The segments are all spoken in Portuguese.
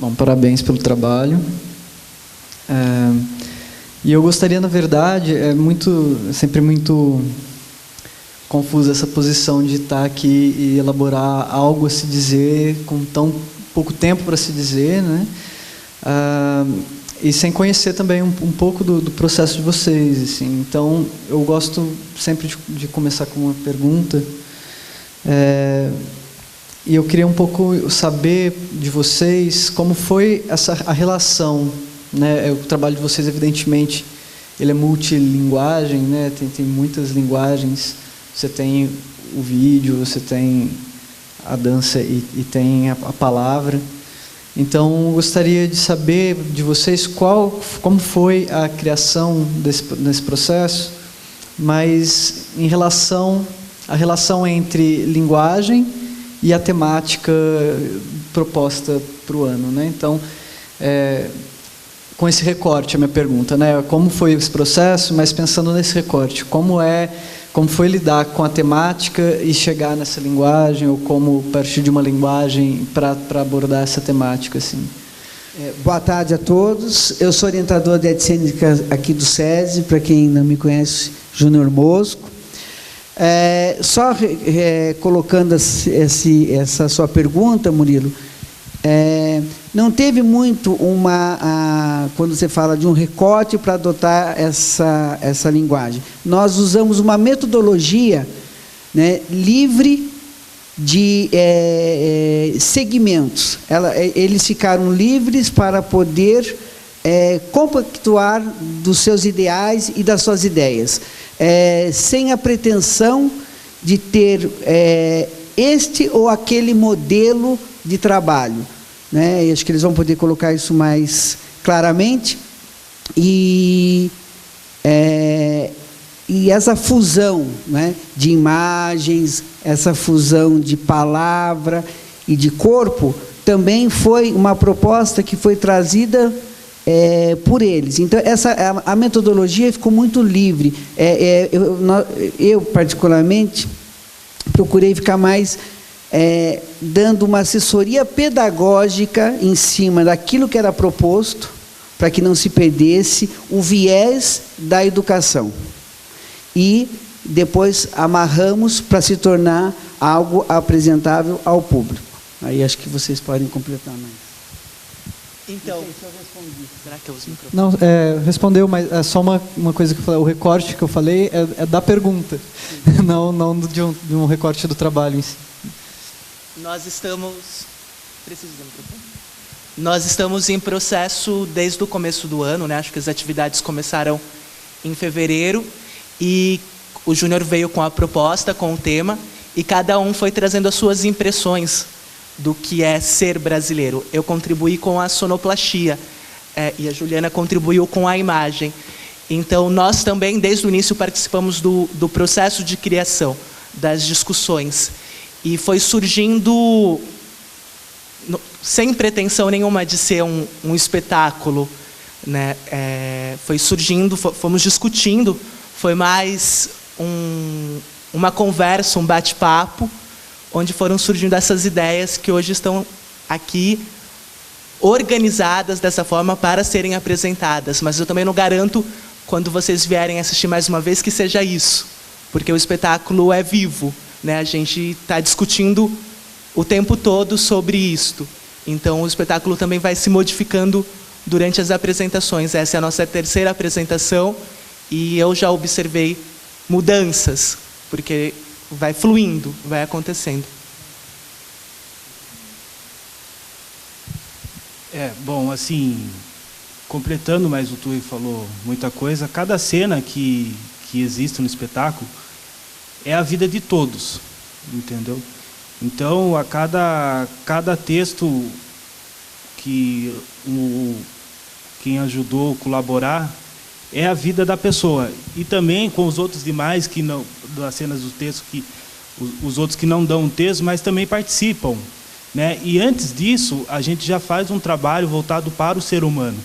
Bom, parabéns pelo trabalho. E eu gostaria, na verdade, sempre muito confusa essa posição de estar aqui e elaborar algo a se dizer com tão pouco tempo para se dizer, né? E sem conhecer também um pouco do processo de vocês, assim. Então, eu gosto sempre de começar com uma pergunta. E eu queria um pouco saber de vocês como foi a relação, né? O trabalho de vocês, evidentemente, ele é multilinguagem, né? Tem muitas linguagens. Você tem o vídeo, você tem a dança e tem a palavra. Então, eu gostaria de saber de vocês como foi a criação desse processo, mas em relação à relação entre linguagem e a temática proposta para o ano, né? Então, com esse recorte, a minha pergunta, né? Como foi esse processo, mas pensando nesse recorte, como foi lidar com a temática e chegar nessa linguagem, ou como partir de uma linguagem para abordar essa temática, assim? Boa tarde a todos. Eu sou orientador de arte cênica aqui do SESI, para quem não me conhece, Júnior Mosco. Só colocando essa sua pergunta, Murilo, não teve muito quando você fala de um recorte para adotar essa linguagem. Nós usamos uma metodologia, né, livre de segmentos. Eles ficaram livres para poder compactuar dos seus ideais e das suas ideias, sem a pretensão de ter este ou aquele modelo de trabalho, né? E acho que eles vão poder colocar isso mais claramente. E essa fusão, né, de imagens, essa fusão de palavra e de corpo, também foi uma proposta que foi trazida por eles. Então, a metodologia ficou muito livre. Eu, particularmente, procurei ficar mais dando uma assessoria pedagógica em cima daquilo que era proposto, para que não se perdesse o viés da educação. E depois amarramos para se tornar algo apresentável ao público. Aí acho que vocês podem completar mais. Então, será que eu uso o microfone? Não, respondeu, mas é só uma coisa que eu falei, o recorte que eu falei é da pergunta, não de um recorte do trabalho em si. Nós estamos... Preciso do microfone? Nós estamos em processo desde o começo do ano, né? Acho que as atividades começaram em fevereiro e o Júnior veio com a proposta, com o tema, e cada um foi trazendo as suas impressões do que é ser brasileiro. Eu contribuí com a sonoplastia e a Juliana contribuiu com a imagem. Então, nós também, desde o início, participamos do processo de criação, das discussões. E foi surgindo, sem pretensão nenhuma de ser um espetáculo, né? Foi surgindo, fomos discutindo, foi mais uma conversa, um bate-papo, onde foram surgindo essas ideias que hoje estão aqui organizadas dessa forma para serem apresentadas. Mas eu também não garanto, quando vocês vierem assistir mais uma vez, que seja isso, porque o espetáculo é vivo, né? A gente está discutindo o tempo todo sobre isto. Então, o espetáculo também vai se modificando durante as apresentações. Essa é a nossa terceira apresentação e eu já observei mudanças, porque vai fluindo, vai acontecendo. Bom, assim, completando, mas o Tui falou muita coisa, cada cena que existe no espetáculo é a vida de todos, entendeu? Então, a cada texto que quem ajudou a colaborar é a vida da pessoa. E também com os outros demais, que não, das cenas do texto, que os outros que não dão um texto, mas também participam, né? E antes disso, a gente já faz um trabalho voltado para o ser humano.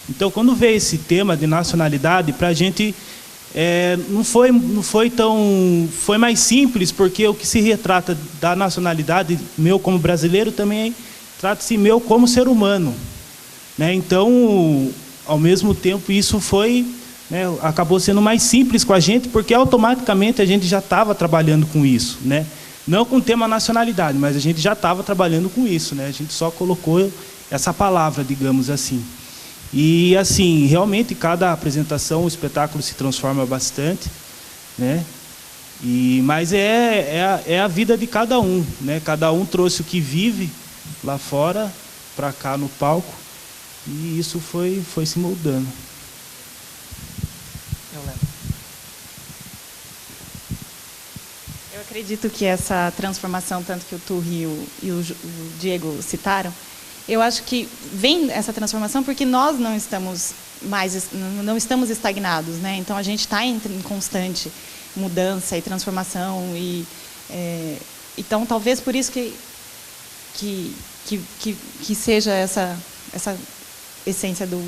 Então, quando veio esse tema de nacionalidade, para a gente foi mais simples, porque o que se retrata da nacionalidade, meu como brasileiro, também trata-se meu como ser humano, né? Então, ao mesmo tempo, isso foi, né, acabou sendo mais simples com a gente, porque automaticamente a gente já estava trabalhando com isso, né? Não com o tema nacionalidade, mas a gente já estava trabalhando com isso, né? A gente só colocou essa palavra, digamos assim. E, assim, realmente, cada apresentação, o espetáculo se transforma bastante, né? Mas é a vida de cada um, né? Cada um trouxe o que vive lá fora, para cá no palco, e isso foi se moldando. Eu acredito que essa transformação, tanto que o Turri e o Diego citaram, eu acho que vem essa transformação porque nós não estamos estagnados, né? Então a gente está em constante mudança e transformação então talvez por isso que seja essa essência do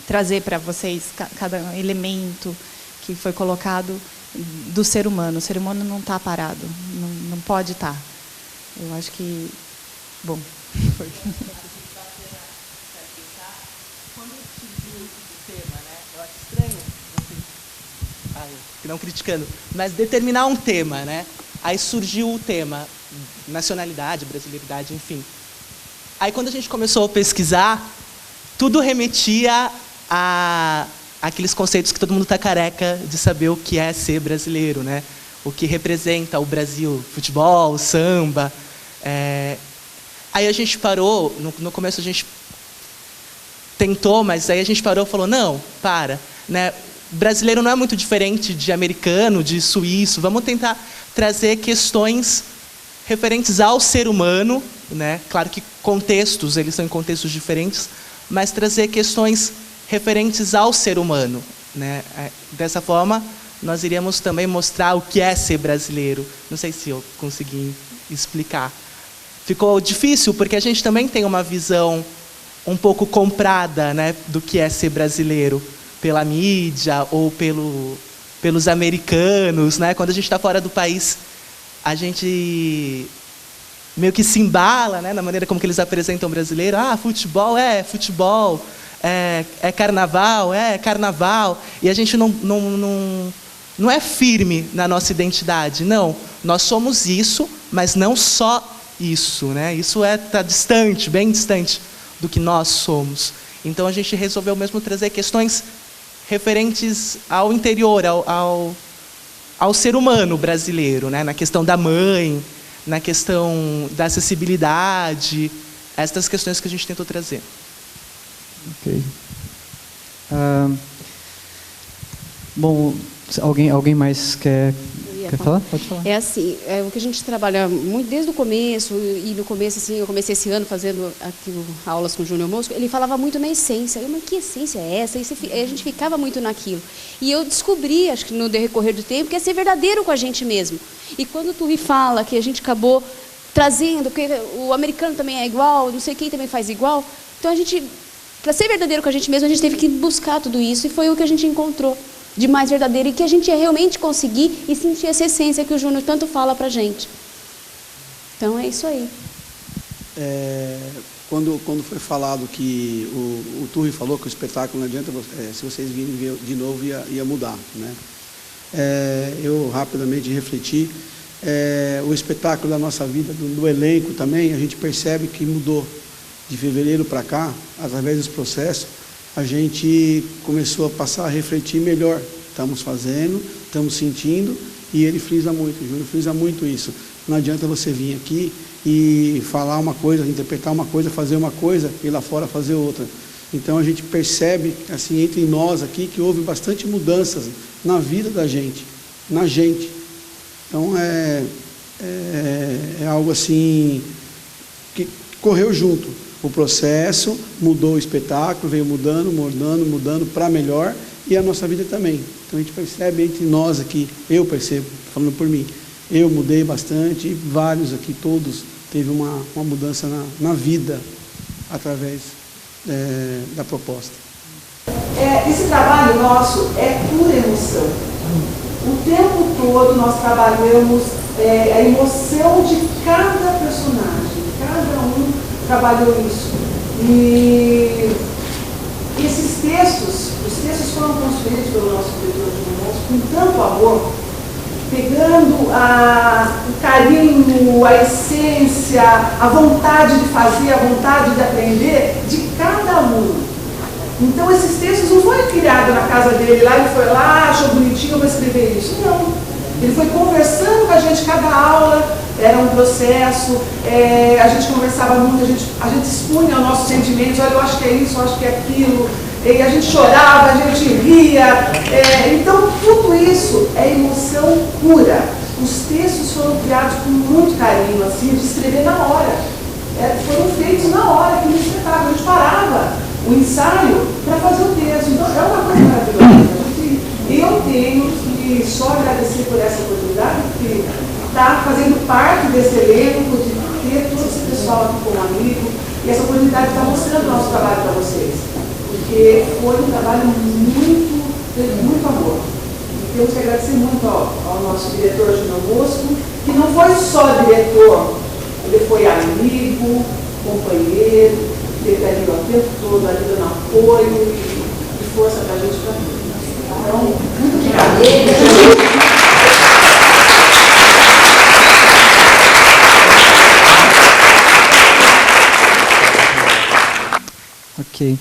trazer para vocês cada elemento que foi colocado do ser humano. O ser humano não está parado, não pode estar. Eu acho que, bom, foi. Quando surgiu o tema, né? Eu acho estranho não criticando, mas determinar um tema, né? Aí surgiu o tema nacionalidade, brasileiridade, enfim. Aí quando a gente começou a pesquisar, tudo remetia a aqueles conceitos que todo mundo está careca de saber o que é ser brasileiro, né? O que representa o Brasil, futebol, samba. Aí a gente parou, no começo a gente tentou, mas aí a gente parou e falou, não, para, né? Brasileiro não é muito diferente de americano, de suíço. Vamos tentar trazer questões referentes ao ser humano, né? Claro que contextos, eles são em contextos diferentes, mas trazer questões referentes ao ser humano, né? Dessa forma, nós iríamos também mostrar o que é ser brasileiro. Não sei se eu consegui explicar. Ficou difícil, porque a gente também tem uma visão um pouco comprada, né, do que é ser brasileiro, pela mídia ou pelos americanos, né? Quando a gente está fora do país, a gente meio que se embala, né, na maneira como que eles apresentam o brasileiro. Futebol é futebol, é carnaval, e a gente não é firme na nossa identidade. Não, nós somos isso, mas não só isso, né? Isso está distante, bem distante do que nós somos. Então a gente resolveu mesmo trazer questões referentes ao interior, ao ser humano brasileiro, né? Na questão da mãe, na questão da acessibilidade, essas questões que a gente tentou trazer. Ok. Bom, alguém mais quer falar? Pode falar. É assim, o que a gente trabalha muito desde o começo, e no começo, assim, eu comecei esse ano fazendo aqui aulas com o Júnior Mosco, ele falava muito na essência. Mas que essência é essa? E a gente ficava muito naquilo. E eu descobri, acho que no decorrer do tempo, que é ser verdadeiro com a gente mesmo. E quando o Turri fala que a gente acabou trazendo, porque o americano também é igual, não sei quem também faz igual, então a gente, para ser verdadeiro com a gente mesmo, a gente teve que buscar tudo isso, e foi o que a gente encontrou de mais verdadeiro, e que a gente ia realmente conseguir e sentir essa essência que o Júnior tanto fala para a gente. Então é isso aí. Quando foi falado que o Turri falou que o espetáculo não adianta, se vocês virem ver de novo ia mudar, né? Eu rapidamente refleti. O espetáculo da nossa vida, do elenco também, a gente percebe que mudou de fevereiro para cá, através dos processos. A gente começou a passar a refletir melhor. Estamos fazendo, estamos sentindo, e ele frisa muito, o Júnior frisa muito isso. Não adianta você vir aqui e falar uma coisa, interpretar uma coisa, fazer uma coisa, e lá fora fazer outra. Então a gente percebe, assim, entre nós aqui, que houve bastante mudanças na vida da gente, na gente. Então é algo assim que correu junto. O processo mudou o espetáculo, veio mudando para melhor, e a nossa vida também. Então a gente percebe entre nós aqui, eu percebo, falando por mim, eu mudei bastante, e vários aqui, todos, teve uma mudança na vida através da proposta. Esse trabalho nosso é pura emoção. O tempo todo nós trabalhamos a emoção de cada personagem, cada um trabalhou isso. E esses textos, os textos foram construídos pelo nosso diretor de Moço com tanto amor, pegando o carinho, a essência, a vontade de fazer, a vontade de aprender de cada aluno. Então, esses textos não foram criados na casa dele, lá ele foi lá, achou bonitinho, eu vou escrever isso. Não. Ele foi conversando com a gente, cada aula era um processo, a gente conversava muito, a gente expunha os nossos sentimentos, olha, eu acho que é isso, eu acho que é aquilo, e a gente chorava, a gente ria. Então, tudo isso é emoção pura. Os textos foram criados com muito carinho, assim, de escrever na hora. Foram feitos na hora, que no espetáculo. A gente parava o ensaio para fazer o texto. Então, é uma coisa maravilhosa. Eu tenho que só agradecer por essa oportunidade, porque está fazendo parte desse elenco, de ter todo esse pessoal aqui como amigo, e essa oportunidade está mostrando o nosso trabalho para vocês. Porque foi um trabalho muito amor. E temos que agradecer muito ao nosso diretor Júnior Mosco, que não foi só diretor, ele foi amigo, companheiro, esteve ali o tempo todo, ali dando apoio e força para a gente para tudo. Então, muito obrigada. Ok.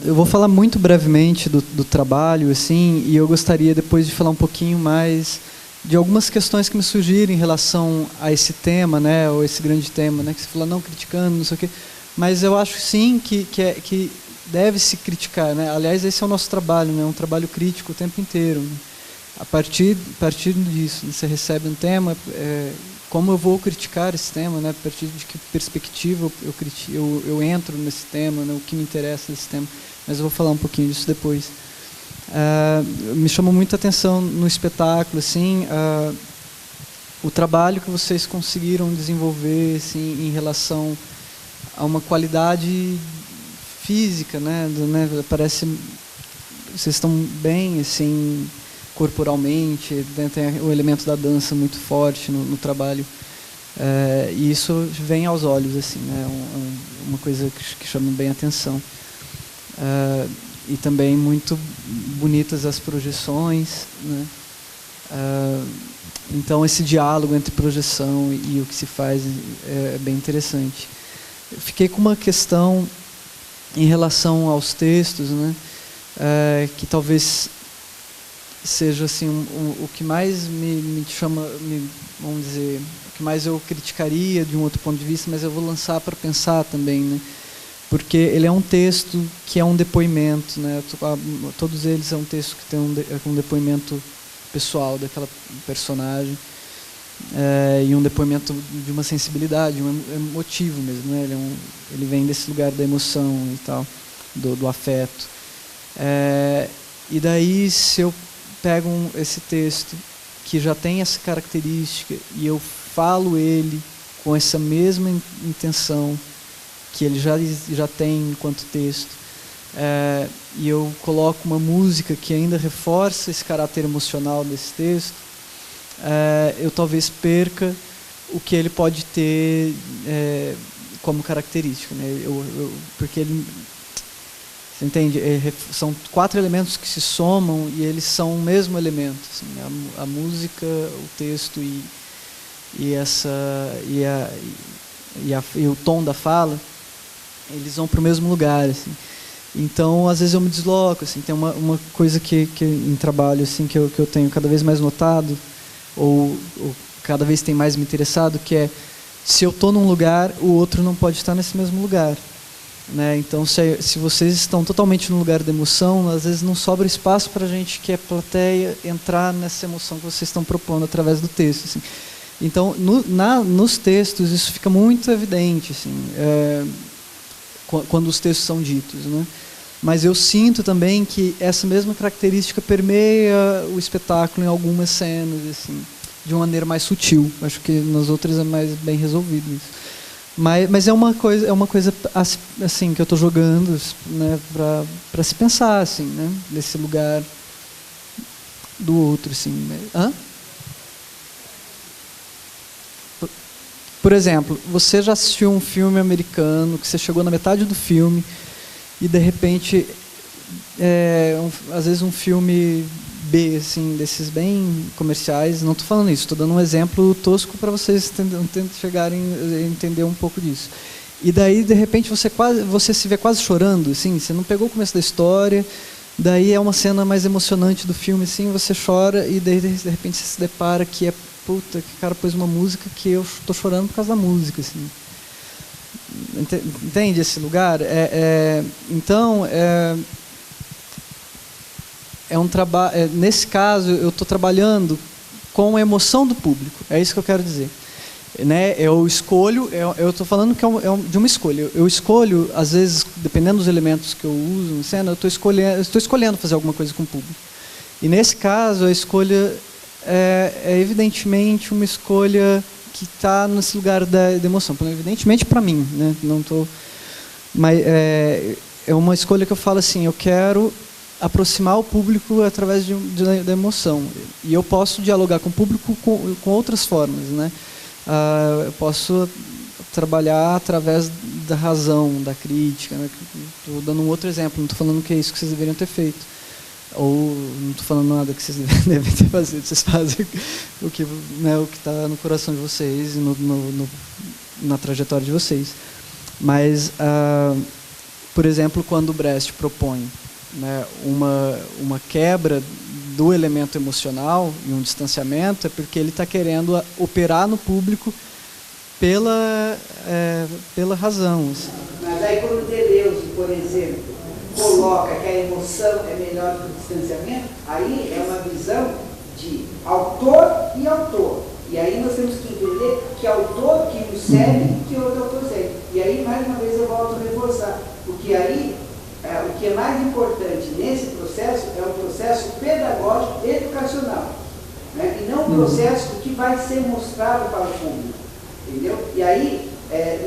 Eu vou falar muito brevemente do trabalho, assim, e eu gostaria depois de falar um pouquinho mais de algumas questões que me surgiram em relação a esse tema, né, ou esse grande tema, né, que você falou, não criticando, não sei o quê, mas eu acho sim que deve se criticar, né? Aliás, esse é o nosso trabalho, né, um trabalho crítico o tempo inteiro, né? A partir disso, você recebe um tema, como eu vou criticar esse tema, né? A partir de que perspectiva eu entro nesse tema, né? O que me interessa nesse tema, mas eu vou falar um pouquinho disso depois. Me chamou muita atenção no espetáculo, assim, o trabalho que vocês conseguiram desenvolver, assim, em relação a uma qualidade física, né? Parece vocês estão bem, assim, corporalmente, né? Tem o elemento da dança muito forte no trabalho, e isso vem aos olhos, assim, né? Uma coisa que chama bem a atenção. E também muito bonitas as projeções, né? Então esse diálogo entre projeção e o que se faz é bem interessante. Eu fiquei com uma questão em relação aos textos, né? Que talvez seja assim o que mais me chama, vamos dizer, o que mais eu criticaria de um outro ponto de vista, mas eu vou lançar para pensar também, né? Porque ele é um texto que é um depoimento, né? Todos eles é um texto que tem um depoimento pessoal daquela personagem, e um depoimento de uma sensibilidade, um emotivo mesmo, né? Ele vem desse lugar da emoção e tal, do afeto. E daí, se eu pego esse texto que já tem essa característica e eu falo ele com essa mesma intenção que ele já tem enquanto texto, e eu coloco uma música que ainda reforça esse caráter emocional desse texto, eu talvez perca o que ele pode ter como característica, né? Porque ele, você entende? São 4 elementos que se somam e eles são o mesmo elemento, assim, a música, o texto e o tom da fala, eles vão para o mesmo lugar, assim. Então, às vezes eu me desloco, assim. Tem uma coisa que em trabalho, assim, que eu tenho cada vez mais notado, ou cada vez tem mais me interessado, que é, se eu estou num lugar, o outro não pode estar nesse mesmo lugar, né? Então, se vocês estão totalmente no lugar da emoção, às vezes não sobra espaço para a gente, que é plateia, entrar nessa emoção que vocês estão propondo através do texto, assim. Então, nos textos, isso fica muito evidente, assim, quando os textos são ditos, né? Mas eu sinto também que essa mesma característica permeia o espetáculo em algumas cenas, assim, de uma maneira mais sutil. Acho que nas outras é mais bem resolvido isso. Mas é uma coisa assim que eu estou jogando, né, para se pensar, assim, né, desse lugar do outro, assim. Hã? Por exemplo, você já assistiu um filme americano, que você chegou na metade do filme, e de repente, às vezes um filme B, assim, desses bem comerciais, não estou falando isso, estou dando um exemplo tosco para vocês chegarem a entender um pouco disso. E daí, de repente, você se vê quase chorando, assim, você não pegou o começo da história, daí é uma cena mais emocionante do filme, assim, você chora, e daí, de repente, você se depara que puta, que o cara pôs uma música que eu estou chorando por causa da música, assim. Entende esse lugar? Então, é um trabalho. Nesse caso, eu estou trabalhando com a emoção do público. É isso que eu quero dizer. Né? Eu escolho. Eu estou falando que de uma escolha. Eu escolho, às vezes, dependendo dos elementos que eu uso na cena, eu estou escolhendo fazer alguma coisa com o público. E nesse caso, a escolha é evidentemente uma escolha que está nesse lugar da emoção. Evidentemente para mim, né? Não tô, mas é uma escolha que eu falo assim, eu quero aproximar o público através da emoção. E eu posso dialogar com o público com outras formas, né? Eu posso trabalhar através da razão, da crítica. Né? Estou dando um outro exemplo, não estou falando que é isso que vocês deveriam ter feito. Ou não estou falando nada que vocês devem ter feito, vocês fazem o que está no coração de vocês e na trajetória de vocês. Mas, por exemplo, quando o Brecht propõe, né, uma quebra do elemento emocional e um distanciamento, é porque ele está querendo operar no público pela razão. Assim. Mas aí quando Deleuze, por exemplo, coloca que a emoção é melhor que o distanciamento, aí é uma visão de autor e autor. E aí nós temos que entender que autor que nos segue e que outro autor segue. E aí, mais uma vez, eu volto a reforçar. Porque aí, o que é mais importante nesse processo é o processo pedagógico educacional. Né? E não o processo que vai ser mostrado para o público. Entendeu? E aí,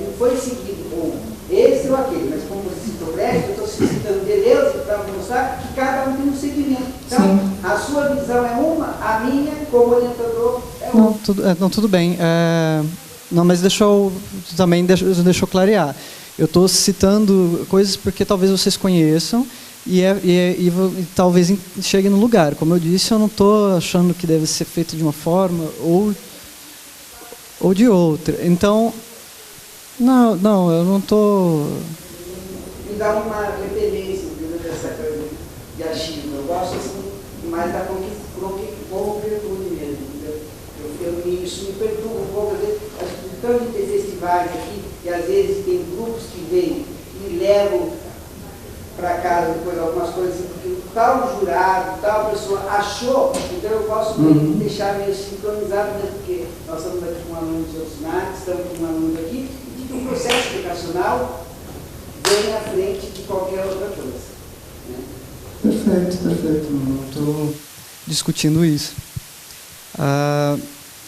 não foi seguido com esse ou aquele, mas como você citou Brecht, eu estou citando Deleuze para mostrar que cada um tem um segmento. Então, sim, a sua visão é uma, a minha, como orientador, é outra. Não, tudo bem. Não, mas deixa eu clarear. Eu estou citando coisas porque talvez vocês conheçam e talvez chegue no lugar. Como eu disse, eu não estou achando que deve ser feito de uma forma ou de outra. Então, não, eu não estou... Me dá uma repelência dessa coisa de achismo. Eu gosto assim, mais da concretude mesmo. Isso me perturba um pouco. Às vezes, tanto de ter festivais aqui, e às vezes tem grupos que vêm e levam para casa depois algumas coisas assim, porque tal jurado, tal pessoa achou, então eu posso deixar meio sincronizado, né, porque nós estamos aqui com alunos de outros natos, estamos com alunos aqui, e que o processo educacional vem à frente de qualquer outra coisa. Né? Perfeito. Não estou discutindo isso.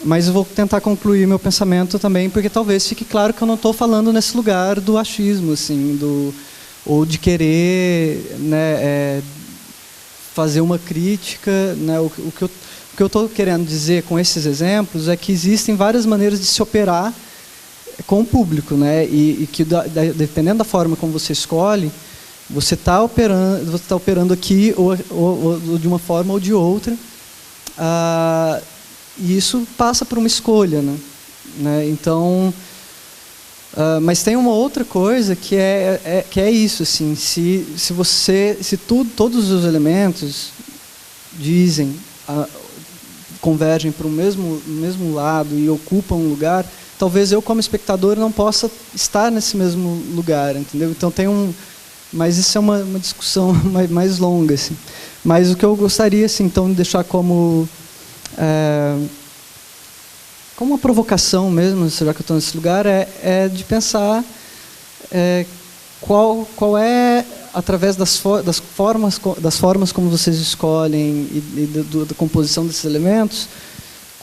Mas eu vou tentar concluir meu pensamento também, porque talvez fique claro que eu não estou falando nesse lugar do achismo, assim, ou de querer, né, fazer uma crítica. Né, o que eu estou querendo dizer com esses exemplos é que existem várias maneiras de se operar com o público, né, e que dependendo da forma como você escolhe, você está operando aqui ou de uma forma ou de outra. E isso passa por uma escolha, né? Então, mas tem uma outra coisa que é isso, assim, se todos os elementos convergem para o mesmo lado e ocupam um lugar, talvez eu como espectador não possa estar nesse mesmo lugar, entendeu? Então mas isso é uma discussão mais longa, assim. Mas o que eu gostaria, assim, então, de deixar como uma provocação mesmo, já que eu estou nesse lugar, é de pensar qual é, através das formas como vocês escolhem e da composição desses elementos,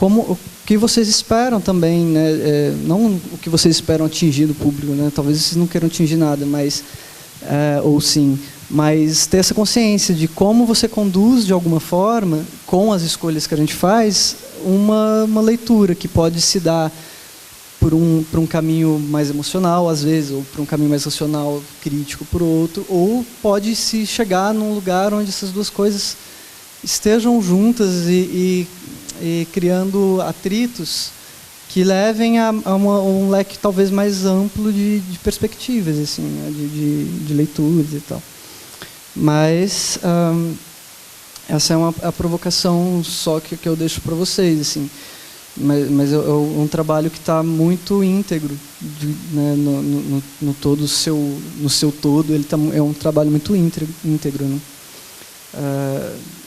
o que vocês esperam também, né? Não o que vocês esperam atingir do público, né? Talvez vocês não queiram atingir nada, mas ou sim, mas ter essa consciência de como você conduz de alguma forma, com as escolhas que a gente faz, uma leitura que pode se dar por um caminho mais emocional, às vezes, ou por um caminho mais racional, crítico, por outro, ou pode se chegar num lugar onde essas duas coisas estejam juntas e criando atritos que levem a um leque talvez mais amplo de perspectivas, assim, né, de leituras e tal. Mas essa é a provocação só que eu deixo para vocês, assim. Mas é um trabalho que está muito íntegro, né, no todo no seu todo, ele é um trabalho muito íntegro, né?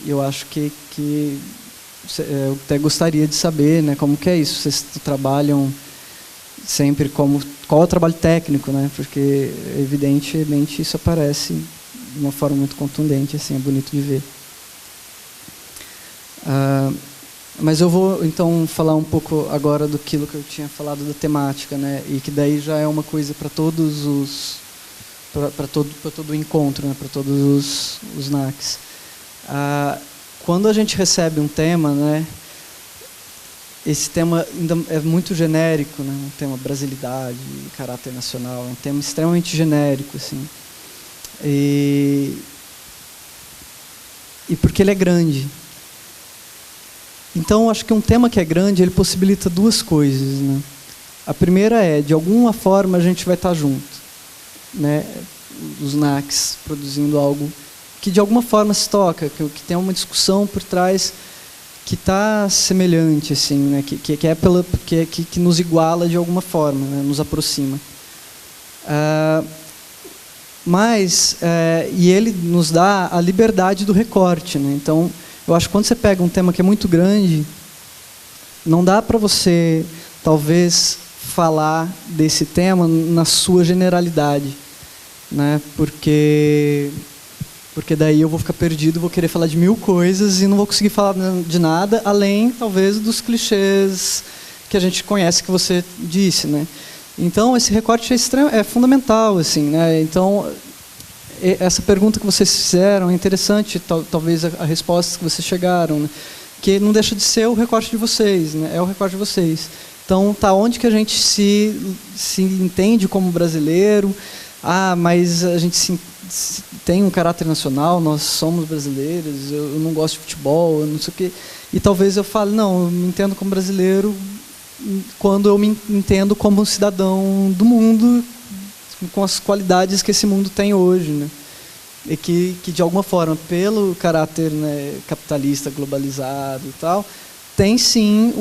Eu acho que eu até gostaria de saber, né, como que é isso. Vocês trabalham sempre qual é o trabalho técnico, né? Porque evidentemente isso aparece de uma forma muito contundente, assim, é bonito de ver. Mas eu vou então falar um pouco agora daquilo que eu tinha falado da temática, né? E que daí já é uma coisa para todos para todo o encontro, né? Para todos os NACs. Quando a gente recebe um tema, né? Esse tema ainda é muito genérico, né? Um tema brasilidade, caráter nacional, é um tema extremamente genérico, assim. E porque ele é grande. Então, acho que um tema que é grande, ele possibilita duas coisas, né? A primeira é, de alguma forma, a gente vai estar junto, né? Os NACs produzindo algo que, de alguma forma, se toca, que tem uma discussão por trás que está semelhante, assim, né? Que nos iguala de alguma forma, né? Nos aproxima. E ele nos dá a liberdade do recorte, né? Então, eu acho que quando você pega um tema que é muito grande, não dá para você, talvez, falar desse tema na sua generalidade, né? Porque daí eu vou ficar perdido, vou querer falar de 1000 coisas e não vou conseguir falar de nada, além, talvez, dos clichês que a gente conhece, que você disse, né? Então, esse recorte é fundamental, assim, né? Então, essa pergunta que vocês fizeram é interessante, talvez a resposta que vocês chegaram, né? Que não deixa de ser o recorte de vocês, né? É o recorte de vocês. Então, onde que a gente se entende como brasileiro? Mas a gente tem um caráter nacional, nós somos brasileiros, eu não gosto de futebol, eu não sei o quê. E talvez eu fale, não, eu me entendo como brasileiro quando eu me entendo como um cidadão do mundo, com as qualidades que esse mundo tem hoje, né? E que de alguma forma, pelo caráter, né, capitalista, globalizado e tal, tem sim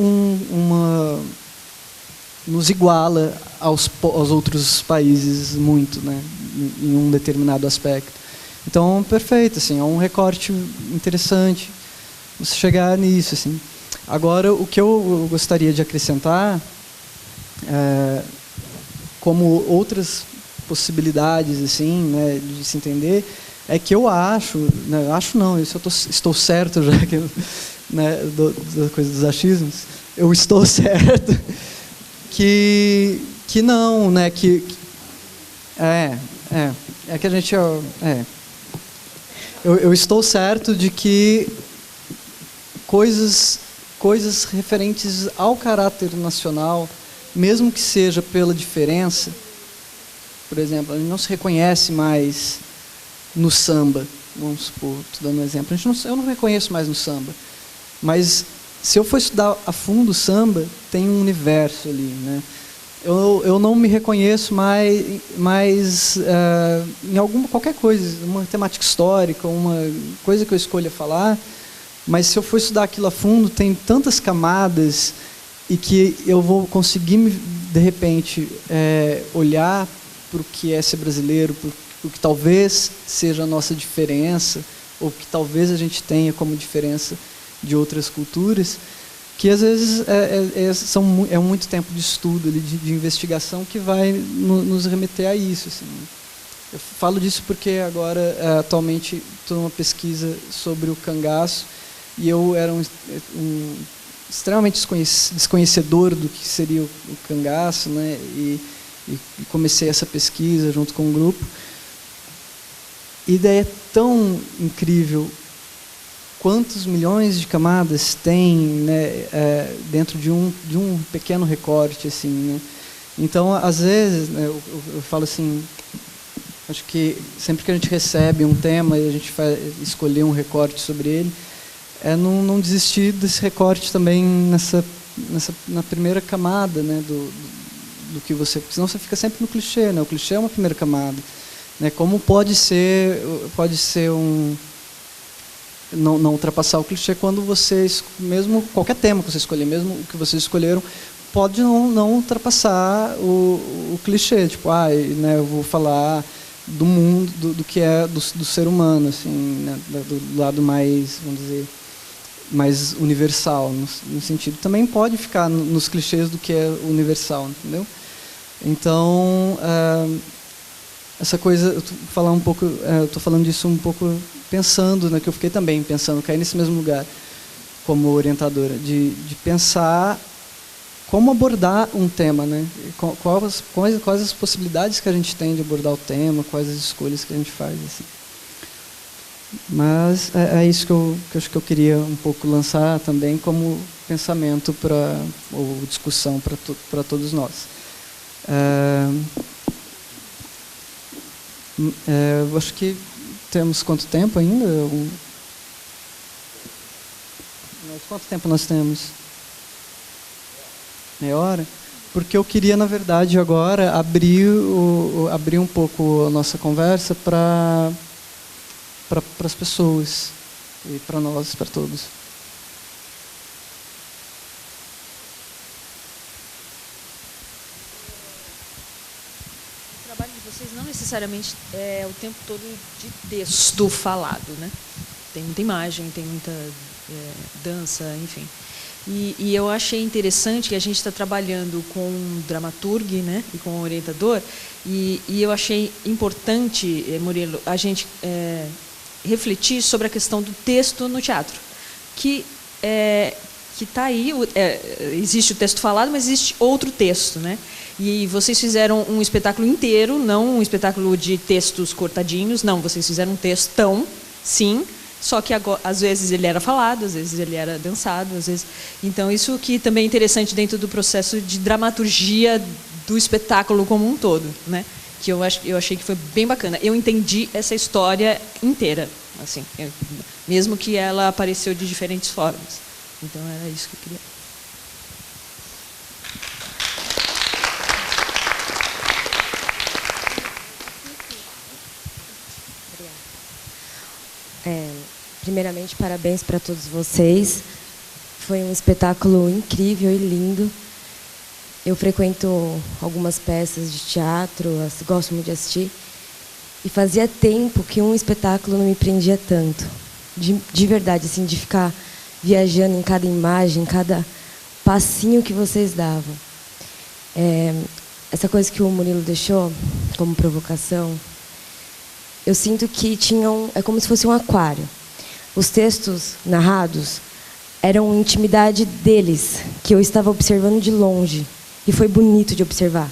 nos iguala aos outros países muito, né, em um determinado aspecto. Então, perfeito, assim, é um recorte interessante você chegar nisso, assim. Agora, o que eu gostaria de acrescentar, como outras possibilidades, assim, né, de se entender, é que eu acho, né, isso eu estou certo já, que, né, da coisa dos achismos, eu estou certo que não, né, que a gente eu estou certo de que coisas referentes ao caráter nacional, mesmo que seja pela diferença, por exemplo, a gente não se reconhece mais no samba, vamos supor, estou dando um exemplo, eu não reconheço mais no samba, mas se eu for estudar a fundo o samba, tem um universo ali, né? Eu não me reconheço mais em qualquer coisa, uma temática histórica, uma coisa que eu escolha falar, mas se eu for estudar aquilo a fundo, tem tantas camadas e que eu vou conseguir, de repente, olhar para o que é ser brasileiro, para o que talvez seja a nossa diferença, ou que talvez a gente tenha como diferença de outras culturas, que às vezes é muito tempo de estudo, de investigação, que vai nos remeter a isso. Assim. Eu falo disso porque agora, atualmente, estou numa pesquisa sobre o cangaço, e eu era um extremamente desconhecedor do que seria o cangaço, né? E comecei essa pesquisa junto com um grupo. E daí é tão incrível quantos milhões de camadas tem, né, dentro de um pequeno recorte, assim, né? Então, às vezes, né, eu falo assim, acho que sempre que a gente recebe um tema e a gente vai escolher um recorte sobre ele, não desistir desse recorte também na primeira camada, né, do que você... Senão você fica sempre no clichê, né? O clichê é uma primeira camada. Né? Como pode ser não ultrapassar o clichê quando você, mesmo qualquer tema que você escolher, mesmo o que vocês escolheram, pode não ultrapassar o clichê. Tipo, né, eu vou falar do mundo, do que é do ser humano, assim, né, do lado mais, vamos dizer, mais universal, no sentido. Também pode ficar nos clichês do que é universal, entendeu? Então, essa coisa, eu estou falando disso um pouco pensando, né, que eu fiquei também pensando, caí nesse mesmo lugar como orientadora, de pensar como abordar um tema, né? Quais as possibilidades que a gente tem de abordar o tema, quais as escolhas que a gente faz, assim. Mas é isso que eu acho que eu queria um pouco lançar também como pensamento ou discussão para todos nós. Eu acho que temos quanto tempo ainda? Quanto tempo nós temos? Meia hora? Porque eu queria, na verdade, agora abrir um pouco a nossa conversa para as pessoas e para nós, para todos. O trabalho de vocês não necessariamente é o tempo todo de texto falado, né? Tem muita imagem, tem muita dança, enfim. E eu achei interessante que a gente está trabalhando com um dramaturgo, né, e com um orientador, e eu achei importante, Murilo, a gente refletir sobre a questão do texto no teatro, que está aí, existe o texto falado, mas existe outro texto, né? E vocês fizeram um espetáculo inteiro, não um espetáculo de textos cortadinhos, não, vocês fizeram um textão, sim, só que agora, às vezes ele era falado, às vezes ele era dançado, às vezes... Então, isso que também é interessante dentro do processo de dramaturgia do espetáculo como um todo, né? Que eu achei que foi bem bacana. Eu entendi essa história inteira, assim, mesmo que ela apareceu de diferentes formas. Então, era isso que eu queria. Primeiramente, parabéns para todos vocês. Foi um espetáculo incrível e lindo. Eu frequento algumas peças de teatro, gosto muito de assistir. E fazia tempo que um espetáculo não me prendia tanto. De verdade, assim, de ficar viajando em cada imagem, em cada passinho que vocês davam. Essa coisa que o Murilo deixou como provocação, eu sinto que é como se fosse um aquário. Os textos narrados eram intimidade deles, que eu estava observando de longe. E foi bonito de observar.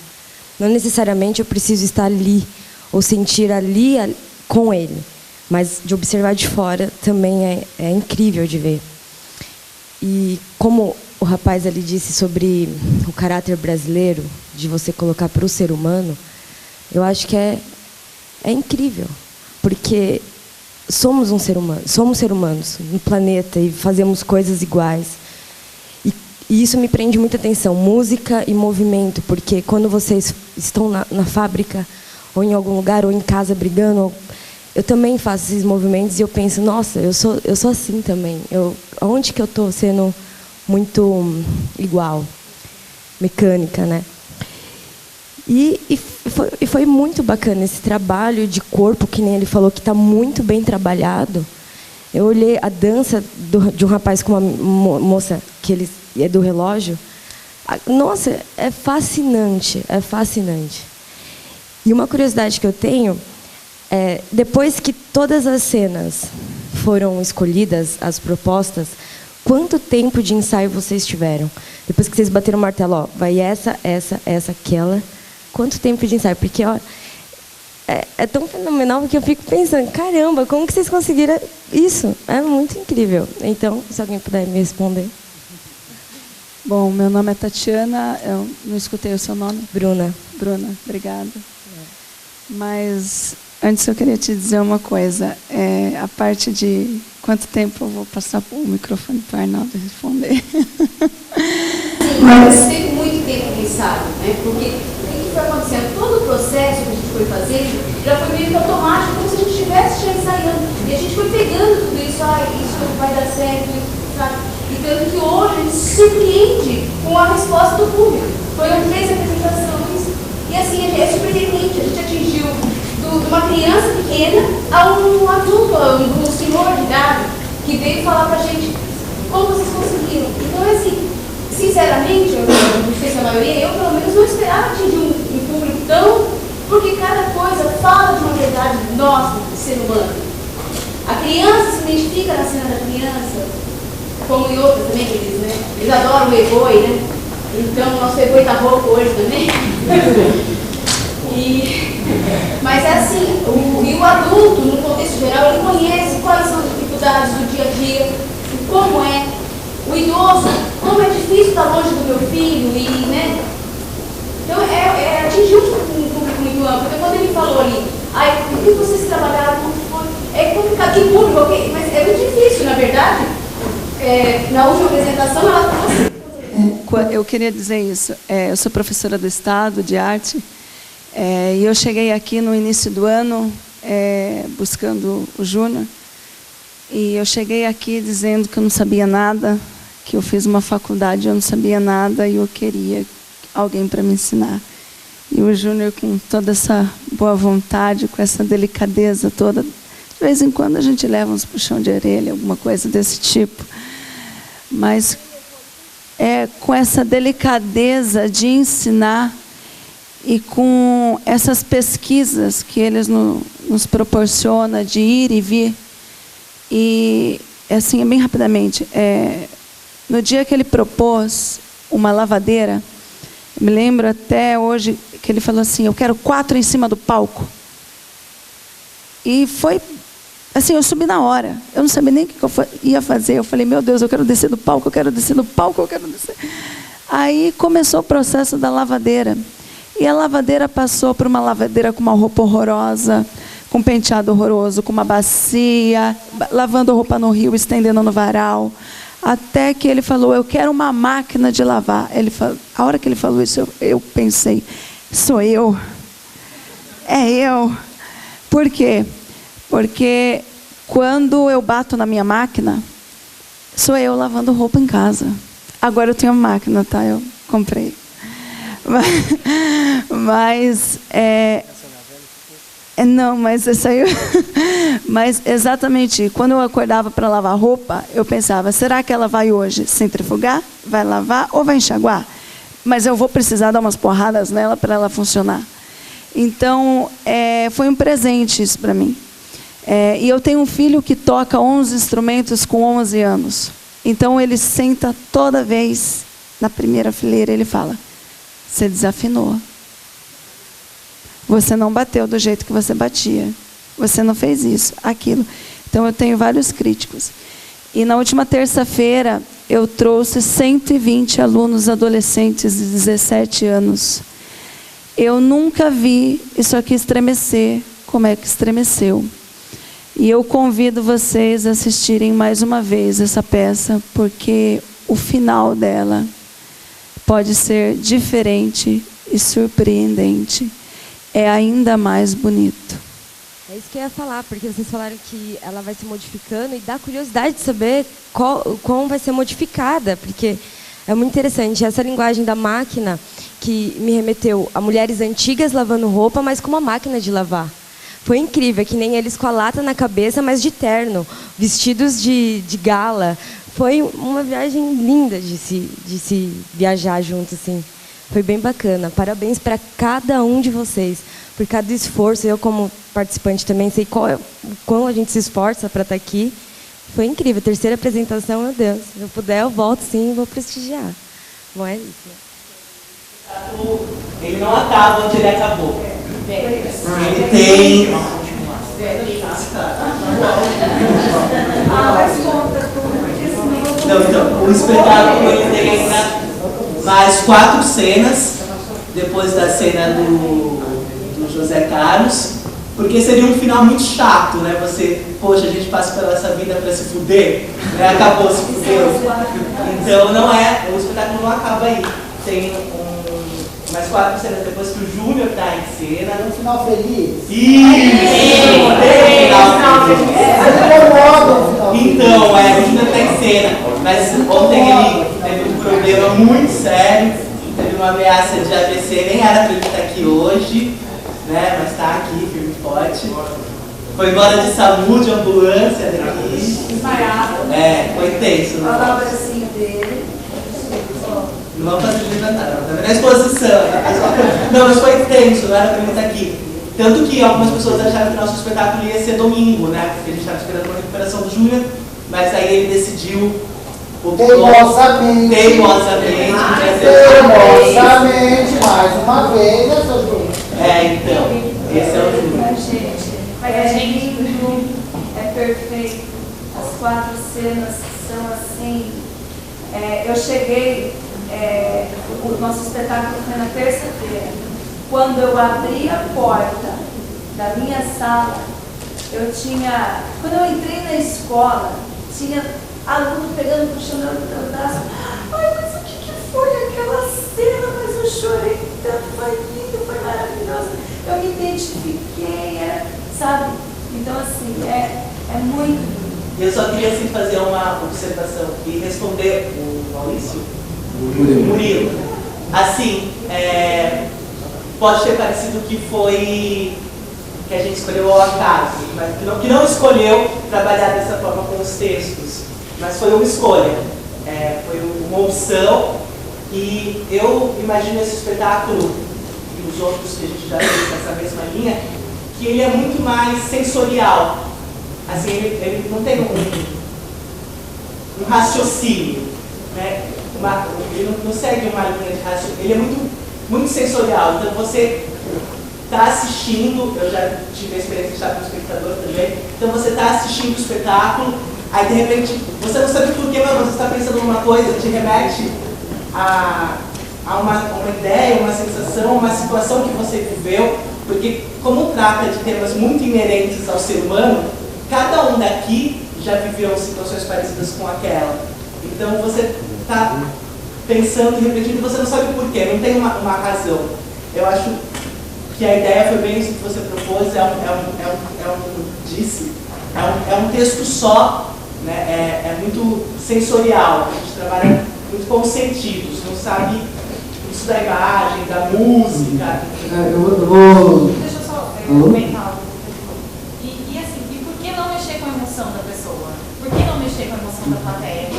Não necessariamente eu preciso estar ali, ou sentir ali com ele. Mas de observar de fora também é incrível de ver. E como o rapaz ali disse sobre o caráter brasileiro, de você colocar para o ser humano, eu acho que é incrível. Porque somos um ser humano, somos seres humanos no planeta e fazemos coisas iguais. E isso me prende muita atenção, música e movimento, porque quando vocês estão na fábrica, ou em algum lugar, ou em casa brigando, eu também faço esses movimentos e eu penso, nossa, eu sou assim também. Onde que eu estou sendo muito igual? Mecânica, né? E foi muito bacana esse trabalho de corpo, que nem ele falou, que está muito bem trabalhado. Eu olhei a dança de um rapaz com uma moça, que ele é do relógio. Nossa, é fascinante, é fascinante. E uma curiosidade que eu tenho depois que todas as cenas foram escolhidas, as propostas, quanto tempo de ensaio vocês tiveram? Depois que vocês bateram o martelo, ó, vai essa, aquela... Quanto tempo de ensaio? Porque ó, é tão fenomenal que eu fico pensando, caramba, como que vocês conseguiram isso? É muito incrível. Então, se alguém puder me responder. Bom, meu nome é Tatiana, eu não escutei o seu nome. Bruna. Bruna, obrigada. Mas antes eu queria te dizer uma coisa. A parte de quanto tempo eu vou passar o microfone para o Arnaldo responder. Mas teve muito tempo pensado, né? Porque o que foi acontecendo? Todo o processo que a gente foi fazendo já foi meio que automático, como se a gente estivesse já ensaiando. E a gente foi pegando tudo isso, isso vai dar certo, sabe? E tanto que hoje a gente se surpreende com a resposta do público. Foram 3 apresentações. E assim, é surpreendente. A gente atingiu de uma criança pequena a um adulto, a um senhor de idade, que veio falar pra gente como vocês conseguiram. Então, assim, sinceramente, eu não sei se a maioria, eu pelo menos não esperava atingir um público tão... Porque cada coisa fala de uma verdade nossa, do ser humano. A criança se identifica na cena da criança, como em outras também, eles adoram o eboi, né? Então, o nosso eboi está rouco hoje também. Mas é assim, o adulto, no contexto geral, ele conhece quais são as dificuldades do dia a dia, como é. O idoso, como é difícil estar longe do meu filho, né? Então, atingir um público muito amplo. Então, quando ele falou ali, o que vocês trabalharam, como foi? É complicado, que público, ok? Mas é muito difícil, na verdade. Na última apresentação, ela falou assim. Eu queria dizer isso. Eu sou professora do Estado de arte e eu cheguei aqui no início do ano buscando o Júnior e eu cheguei aqui dizendo que eu não sabia nada, que eu fiz uma faculdade, eu não sabia nada e eu queria alguém para me ensinar. E o Júnior, com toda essa boa vontade, com essa delicadeza toda, de vez em quando a gente leva uns puxão de orelha, alguma coisa desse tipo, mas com essa delicadeza de ensinar e com essas pesquisas que eles nos proporcionam de ir e vir. E, assim, bem rapidamente, no dia que ele propôs uma lavadeira, eu me lembro até hoje que ele falou assim, eu quero 4 em cima do palco. E foi... Assim, eu subi na hora. Eu não sabia nem o que eu ia fazer. Eu falei, meu Deus, eu quero descer do palco, eu quero descer do palco, eu quero descer. Aí começou o processo da lavadeira. E a lavadeira passou por uma lavadeira com uma roupa horrorosa, com um penteado horroroso, com uma bacia, lavando roupa no rio, estendendo no varal. Até que ele falou, eu quero uma máquina de lavar. A hora que ele falou isso, eu pensei, sou eu. É eu. Por quê? Porque quando eu bato na minha máquina, sou eu lavando roupa em casa. Agora eu tenho uma máquina, tá? Eu comprei. Mas não, mas essa aí... Mas exatamente, quando eu acordava para lavar roupa, eu pensava, será que ela vai hoje centrifugar? Vai lavar ou vai enxaguar? Mas eu vou precisar dar umas porradas nela para ela funcionar. Então, foi um presente isso para mim. E eu tenho um filho que toca 11 instrumentos com 11 anos. Então, ele senta toda vez na primeira fileira, ele fala, você desafinou. Você não bateu do jeito que você batia. Você não fez isso, aquilo. Então, eu tenho vários críticos. E na última terça-feira, eu trouxe 120 alunos adolescentes de 17 anos. Eu nunca vi isso aqui estremecer, como é que estremeceu. E eu convido vocês a assistirem mais uma vez essa peça, porque o final dela pode ser diferente e surpreendente. É ainda mais bonito. É isso que eu ia falar, porque vocês falaram que ela vai se modificando e dá curiosidade de saber como vai ser modificada, porque é muito interessante. Essa linguagem da máquina que me remeteu a mulheres antigas lavando roupa, mas com uma máquina de lavar. Foi incrível, que nem eles com a lata na cabeça, mas de terno, vestidos de gala. Foi uma viagem linda de se viajar junto, assim. Foi bem bacana. Parabéns para cada um de vocês, por cada esforço. Eu, como participante, também sei como a gente se esforça para estar aqui. Foi incrível. A terceira apresentação, meu Deus. Se eu puder, eu volto sim e vou prestigiar. Bom, é isso. Ele não acaba onde ele acabou. Ele tem... Não, então, o espetáculo ele tem ainda mais 4 cenas, depois da cena do José Carlos, porque seria um final muito chato, né? Você, poxa, a gente passa pela essa vida para se fuder, né? Acabou, se fudeu. Então não é, o espetáculo não acaba aí. Tem mais 4 cenas depois que o Júnior está em cena. Um final feliz. Isso! Tem final feliz. Então, o Júnior está em cena, mas ontem ele teve um problema muito sério, teve uma ameaça de AVC, nem era para ele estar aqui hoje, né? Mas está aqui, firme e forte. Foi embora de SAMU, de ambulância daqui. Desmaiado. Foi tenso. Olha lá o bracinho dele. Não vamos fazer de levantar, não. Tá vendo a exposição? Não, mas foi tenso, não era para ele estar aqui. Tanto que algumas pessoas acharam que o nosso espetáculo ia ser domingo, né? Porque a gente estava esperando uma recuperação do Júnior, mas aí ele decidiu. Teimosamente, mais uma vez, né, seu Júnior? Então, esse é o Júnior. Gente, a gente é perfeito. As 4 cenas são assim. Eu cheguei, o nosso espetáculo foi na terça-feira. Quando eu abri a porta da minha sala, quando eu entrei na escola, tinha aluno pegando no chão do braço. Ai, mas o que foi aquela cena? Mas eu chorei tanto, foi lindo, foi maravilhoso. Eu me identifiquei, sabe? Então, assim, é muito lindo. Eu só queria assim, fazer uma observação e responder o Maurício, Murilo. Assim, pode ter parecido que foi que a gente escolheu ao acaso, mas que não escolheu trabalhar dessa forma com os textos, mas foi uma escolha, foi uma opção, e eu imagino esse espetáculo e os outros que a gente já fez nessa mesma linha, que ele é muito mais sensorial. Assim, ele não tem um raciocínio, né? Ele não segue uma linha de raciocínio, ele é muito sensorial. Então você está assistindo, eu já tive a experiência de estar como espectador também, então você está assistindo o espetáculo, aí de repente, você não sabe por quê, mas você está pensando numa coisa, te remete a uma ideia, uma sensação, uma situação que você viveu, porque como trata de temas muito inerentes ao ser humano, cada um daqui já viveu situações parecidas com aquela. Então você está pensando e repetindo, você não sabe por quê, não tem uma razão. Eu acho que a ideia foi bem isso que você propôs, é um texto só, né? É muito sensorial, a gente trabalha muito com os sentidos, não sabe isso da imagem, da música. Eu vou... Deixa eu só comentar. E assim, e por que não mexer com a emoção da pessoa? Por que não mexer com a emoção da plateia?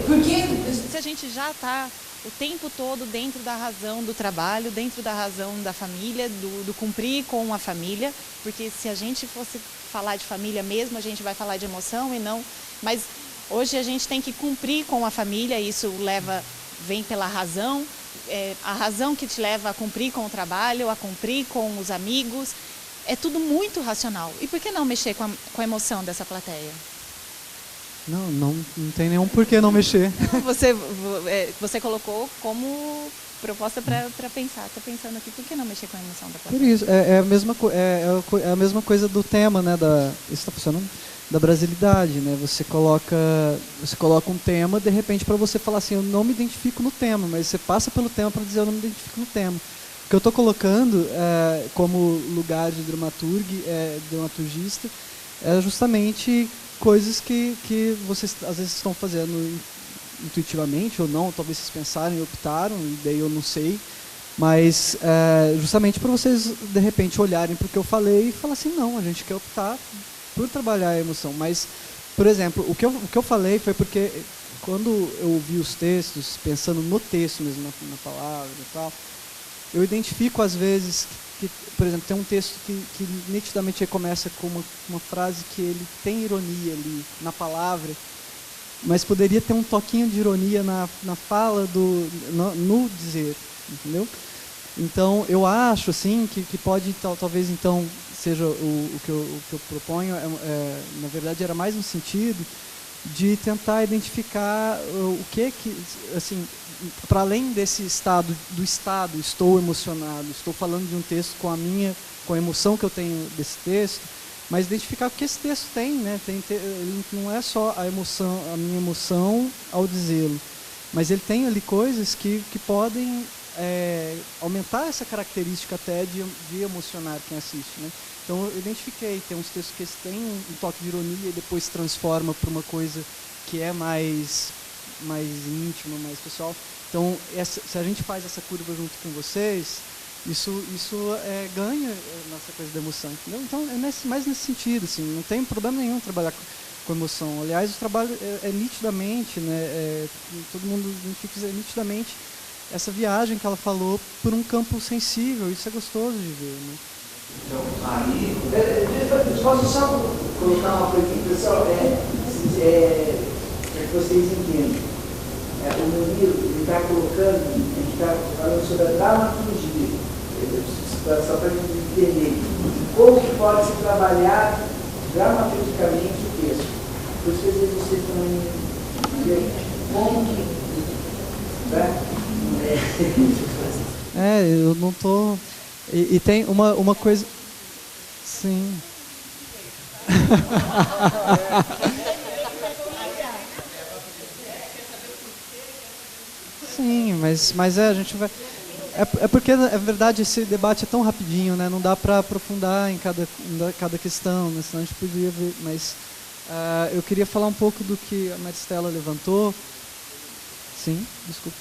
Porque se a gente já está o tempo todo dentro da razão do trabalho, dentro da razão da família, do cumprir com a família, porque se a gente fosse falar de família mesmo, a gente vai falar de emoção e não... Mas hoje a gente tem que cumprir com a família, isso vem pela razão, a razão que te leva a cumprir com o trabalho, a cumprir com os amigos, é tudo muito racional. E por que não mexer com a emoção dessa plateia? Não tem nenhum porquê não mexer. Você colocou como proposta para pensar. Estou pensando aqui, por que não mexer com a emoção da plateia? Por isso, é a mesma coisa do tema, né? Isso está funcionando? Da brasilidade, né? Você coloca um tema, de repente, para você falar assim, eu não me identifico no tema, mas você passa pelo tema para dizer eu não me identifico no tema. O que eu estou colocando como lugar de dramaturgista é justamente coisas que vocês às vezes estão fazendo intuitivamente ou não, talvez vocês pensaram e optaram, e daí eu não sei, mas justamente para vocês de repente olharem para o que eu falei e falar assim, não, a gente quer optar por trabalhar a emoção. Mas, por exemplo, o que eu falei foi porque quando eu ouvi os textos, pensando no texto mesmo, na palavra e tal, eu identifico às vezes que, por exemplo, tem um texto que nitidamente começa com uma frase que ele tem ironia ali na palavra, mas poderia ter um toquinho de ironia na fala, no dizer, entendeu? Então, eu acho assim que pode, talvez, então, seja o que eu proponho, na verdade, era mais no sentido de tentar identificar o que, assim, para além desse estado, estou emocionado, estou falando de um texto com a emoção que eu tenho desse texto, mas identificar o que esse texto tem, né? Ele não é só a minha emoção ao dizê-lo, mas ele tem ali coisas que podem aumentar essa característica até de emocionar quem assiste, né? Então eu identifiquei, tem uns textos que têm um toque de ironia e depois se transforma para uma coisa que é mais íntima, mais pessoal. Então, se a gente faz essa curva junto com vocês, isso ganha nossa coisa da emoção, entendeu? Então, mais nesse sentido, assim, não tem problema nenhum trabalhar com emoção. Aliás, o trabalho é nitidamente, né, todo mundo identifica nitidamente essa viagem que ela falou por um campo sensível. Isso é gostoso de ver, né? Então, aí, posso só colocar uma coisa aqui, pessoal, para que vocês entendam. O Murilo, ele está colocando, a gente está falando sobre a dramaturgia, só para a gente entender como que pode se trabalhar dramaturgicamente o texto. Por isso que vocês estão aí, como que... Né? Eu não tô... E tem uma coisa... Sim. Sim, mas a gente vai... É porque, é verdade, esse debate é tão rapidinho, né? Não dá para aprofundar em cada questão, né? Senão a gente poderia ver. Mas eu queria falar um pouco do que a Maristela levantou. Sim, desculpa.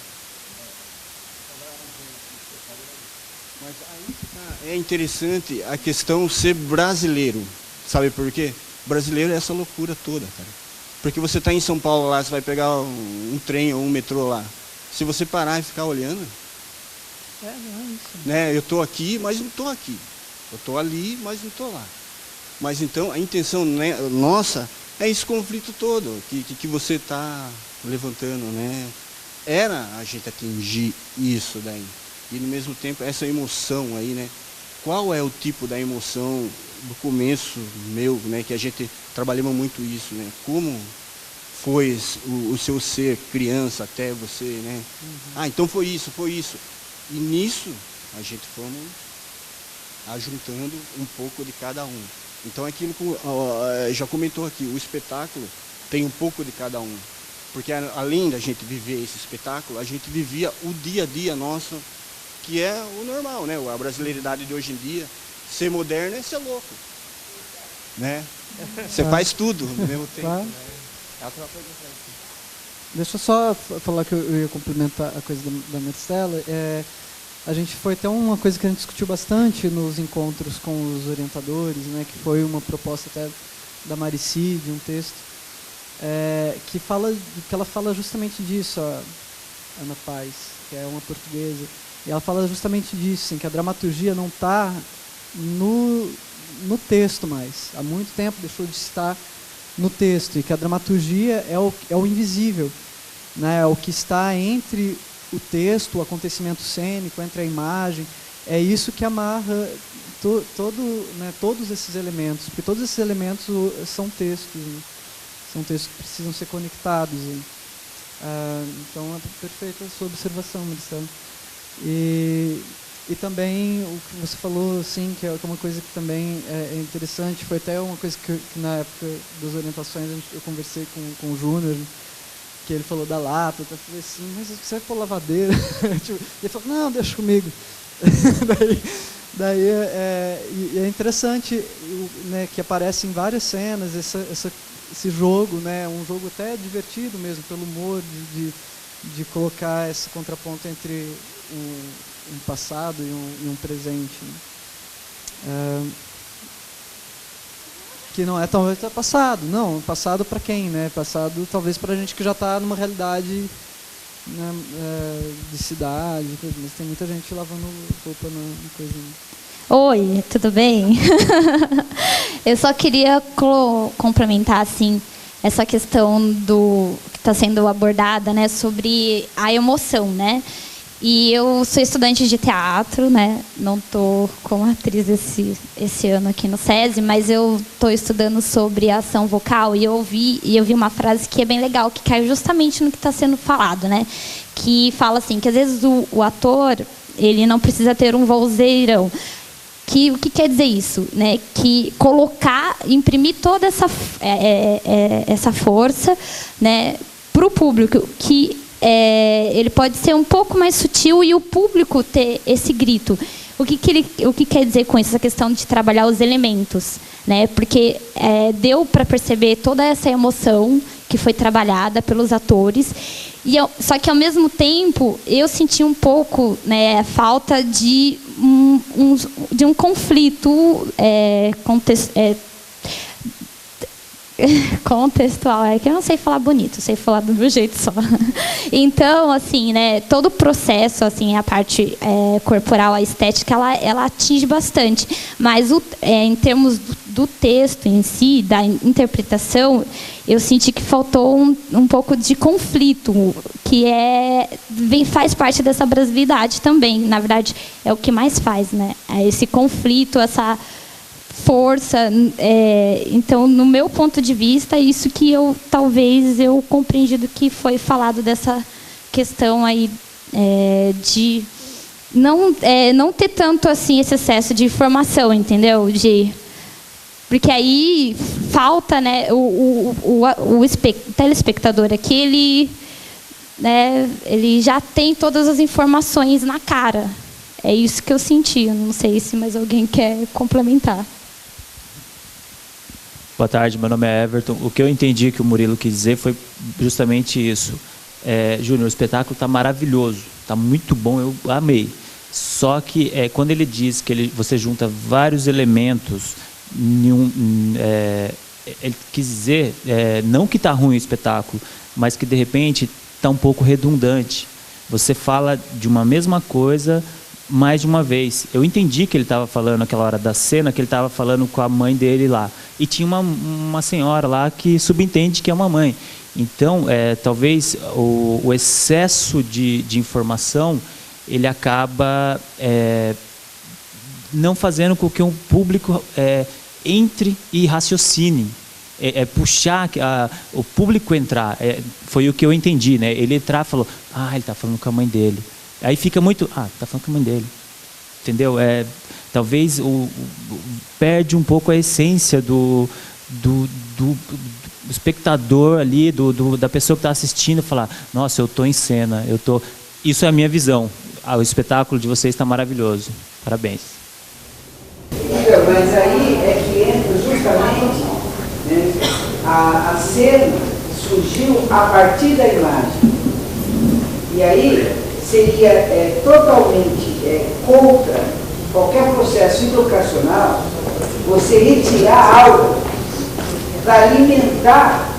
Mas aí é interessante a questão ser brasileiro. Sabe por quê? Brasileiro é essa loucura toda, cara. Porque você está em São Paulo lá, você vai pegar um trem ou um metrô lá. Se você parar e ficar olhando, não é isso. Né? Eu estou aqui, mas não estou aqui. Eu estou ali, mas não estou lá. Mas então a intenção, né, nossa é esse conflito todo que você está levantando, né? Era a gente atingir isso daí. E no mesmo tempo essa emoção aí, né? Qual é o tipo da emoção do começo meu, né? Que a gente trabalhamos muito isso, né? Como foi o seu ser criança até você, né? Uhum. Então foi isso. E nisso a gente fomos ajuntando um pouco de cada um. Então aquilo que já comentou aqui, o espetáculo tem um pouco de cada um. Porque além da gente viver esse espetáculo, a gente vivia o dia a dia nosso, que é o normal, né? A brasileiridade de hoje em dia. Ser moderno é ser louco, né? Você faz tudo no mesmo tempo. Claro. Né? Deixa eu só falar que eu ia complementar a coisa da Maristela. A gente foi até uma coisa que a gente discutiu bastante nos encontros com os orientadores, né? Que foi uma proposta até da Marici, de um texto, que ela fala justamente disso, a Ana Paz, que é uma portuguesa. E ela fala justamente disso, assim, que a dramaturgia não está no texto mais. Há muito tempo deixou de estar no texto, e que a dramaturgia é o invisível, né? É o que está entre o texto, o acontecimento cênico, entre a imagem. É isso que amarra todos esses elementos, porque todos esses elementos são textos, né? São textos que precisam ser conectados. Né? Então é perfeita a sua observação, Maristela. E também o que você falou, assim, que é uma coisa que também é interessante, foi até uma coisa que na época das orientações eu conversei com o Júnior, que ele falou da lata, eu falei assim, mas você vai pôr lavadeira? Ele falou, não, deixa comigo. daí é interessante, né, que aparece em várias cenas esse jogo, né, um jogo até divertido mesmo, pelo humor, de colocar esse contraponto entre um passado e um presente, né? Que não é talvez passado, não, passado para quem, né? Passado talvez para a gente que já está numa realidade, né, de cidade, mas tem muita gente lavando roupa na coisa. Oi, tudo bem? Eu só queria complementar assim essa questão do que está sendo abordada, né, sobre a emoção, né? E eu sou estudante de teatro, né? Não estou como atriz esse ano aqui no SESI, mas eu estou estudando sobre ação vocal e eu vi uma frase que é bem legal, que cai justamente no que está sendo falado, né? que fala assim, que às vezes o ator, ele não precisa ter um vozeirão. O que quer dizer isso? Né? Que imprimir toda essa força, né, para o público, que ele pode ser um pouco mais sutil e o público ter esse grito. O que quer dizer com isso? Essa questão de trabalhar os elementos, né? Porque deu para perceber toda essa emoção que foi trabalhada pelos atores, só que ao mesmo tempo eu senti um pouco, né, falta de um conflito contextual, que eu não sei falar bonito, sei falar do meu jeito só. Então, assim, né, todo o processo, assim, a parte corporal, a estética, ela atinge bastante, mas em termos do texto em si, da interpretação, eu senti que faltou um pouco de conflito, que faz parte dessa brasilidade também. Na verdade, é o que mais faz, né? Esse conflito, essa força. Então, no meu ponto de vista, isso que talvez eu compreendi do que foi falado dessa questão aí de não ter tanto assim esse excesso de informação, entendeu? Porque aí falta, né, o telespectador aqui, ele já tem todas as informações na cara. É isso que eu senti. Eu não sei se mais alguém quer complementar. Boa tarde, meu nome é Everton. O que eu entendi que o Murilo quis dizer foi justamente isso. Júnior, o espetáculo está maravilhoso, está muito bom, eu amei. Só que quando ele diz que você junta vários elementos, ele quis dizer, não que está ruim o espetáculo, mas que de repente está um pouco redundante. Você fala de uma mesma coisa mais de uma vez. Eu entendi que ele estava falando naquela hora da cena, que ele estava falando com a mãe dele lá. E tinha uma senhora lá que subentende que é uma mãe. Então, talvez o excesso de informação, ele acaba não fazendo com que o público entre e raciocine. Puxar o público entrar. Foi o que eu entendi, né? Ele entrar e falou, ele está falando com a mãe dele. Aí fica muito, está falando com a mãe dele. Entendeu? Talvez perde um pouco a essência do espectador ali, da pessoa que está assistindo, falar, nossa, eu estou em cena, Isso é a minha visão. O espetáculo de vocês está maravilhoso. Parabéns. Então, mas aí é que entra justamente, né, a cena surgiu a partir da imagem. E aí seria totalmente contra qualquer processo educacional você retirar algo para alimentar,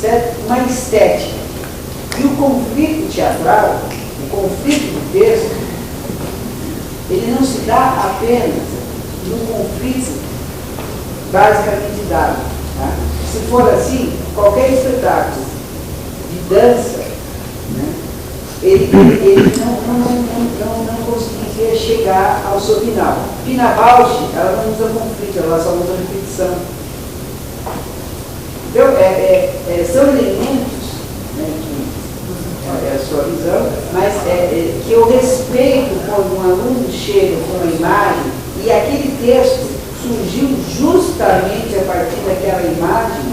certo, uma estética. E o conflito teatral, o conflito do texto, ele não se dá apenas no conflito basicamente dado. Tá? Se for assim, qualquer espetáculo de dança, né, ele não conseguiria chegar ao seu final. Pina Bausch, ela não usa conflito, ela só usa repetição. Então, são elementos, né, que é a sua visão, mas que eu respeito quando um aluno chega com uma imagem e aquele texto surgiu justamente a partir daquela imagem,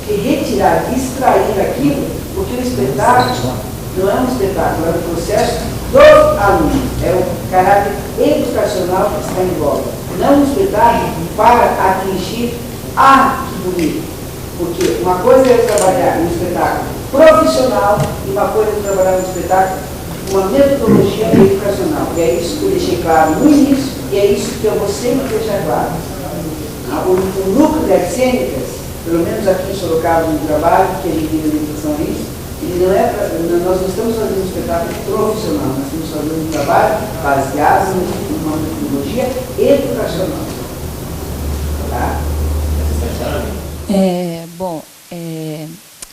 de retirar, de extrair aquilo, porque o espetáculo não é um espetáculo, é um processo do aluno, é o caráter educacional que está em volta. Não um espetáculo para atingir que bonito. Porque uma coisa é trabalhar um espetáculo profissional e uma coisa é trabalhar um espetáculo com uma metodologia educacional. E é isso que eu deixei claro no início e é isso que eu vou sempre deixar claro. O núcleo de artes cênicas, pelo menos aqui em Sorocaba, no trabalho, que a gente tem orientação a isso, nós não estamos fazendo um espetáculo profissional, nós estamos fazendo um trabalho baseado numa metodologia educacional. Tá?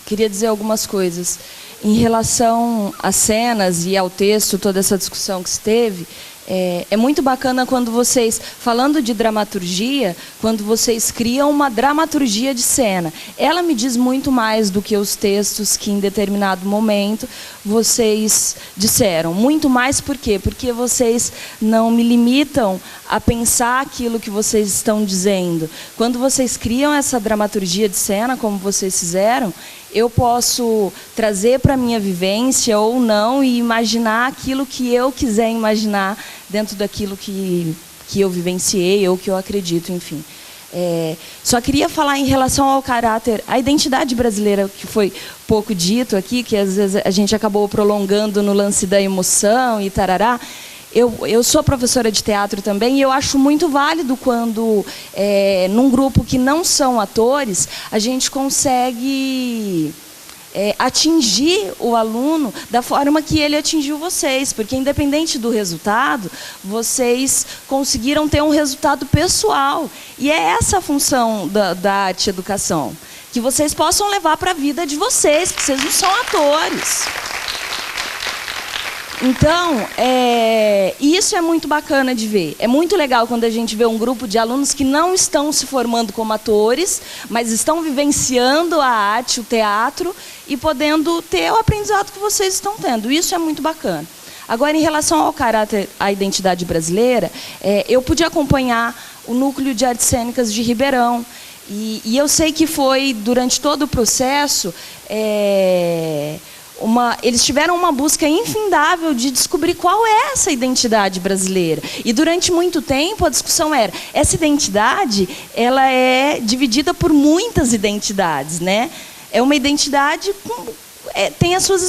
Queria dizer algumas coisas. Em relação às cenas e ao texto, toda essa discussão que se teve, É muito bacana quando vocês, falando de dramaturgia, quando vocês criam uma dramaturgia de cena. Ela me diz muito mais do que os textos que em determinado momento vocês disseram. Muito mais por quê? Porque vocês não me limitam a pensar aquilo que vocês estão dizendo. Quando vocês criam essa dramaturgia de cena, como vocês fizeram, eu posso trazer para a minha vivência ou não e imaginar aquilo que eu quiser imaginar dentro daquilo que eu vivenciei ou que eu acredito, enfim. Só queria falar em relação ao caráter, a identidade brasileira, que foi pouco dito aqui, que às vezes a gente acabou prolongando no lance da emoção e tarará. Eu sou professora de teatro também e eu acho muito válido quando, num grupo que não são atores, a gente consegue atingir o aluno da forma que ele atingiu vocês, porque independente do resultado, vocês conseguiram ter um resultado pessoal. E é essa a função da arte e educação, que vocês possam levar para a vida de vocês, porque vocês não são atores. Então, isso é muito bacana de ver. É muito legal quando a gente vê um grupo de alunos que não estão se formando como atores, mas estão vivenciando a arte, o teatro, e podendo ter o aprendizado que vocês estão tendo. Isso é muito bacana. Agora, em relação ao caráter, à identidade brasileira, eu pude acompanhar o Núcleo de Artes Cênicas de Ribeirão. E eu sei que foi, durante todo o processo, eles tiveram uma busca infindável de descobrir qual é essa identidade brasileira. E durante muito tempo a discussão era, essa identidade ela é dividida por muitas identidades, né? É uma identidade tem as suas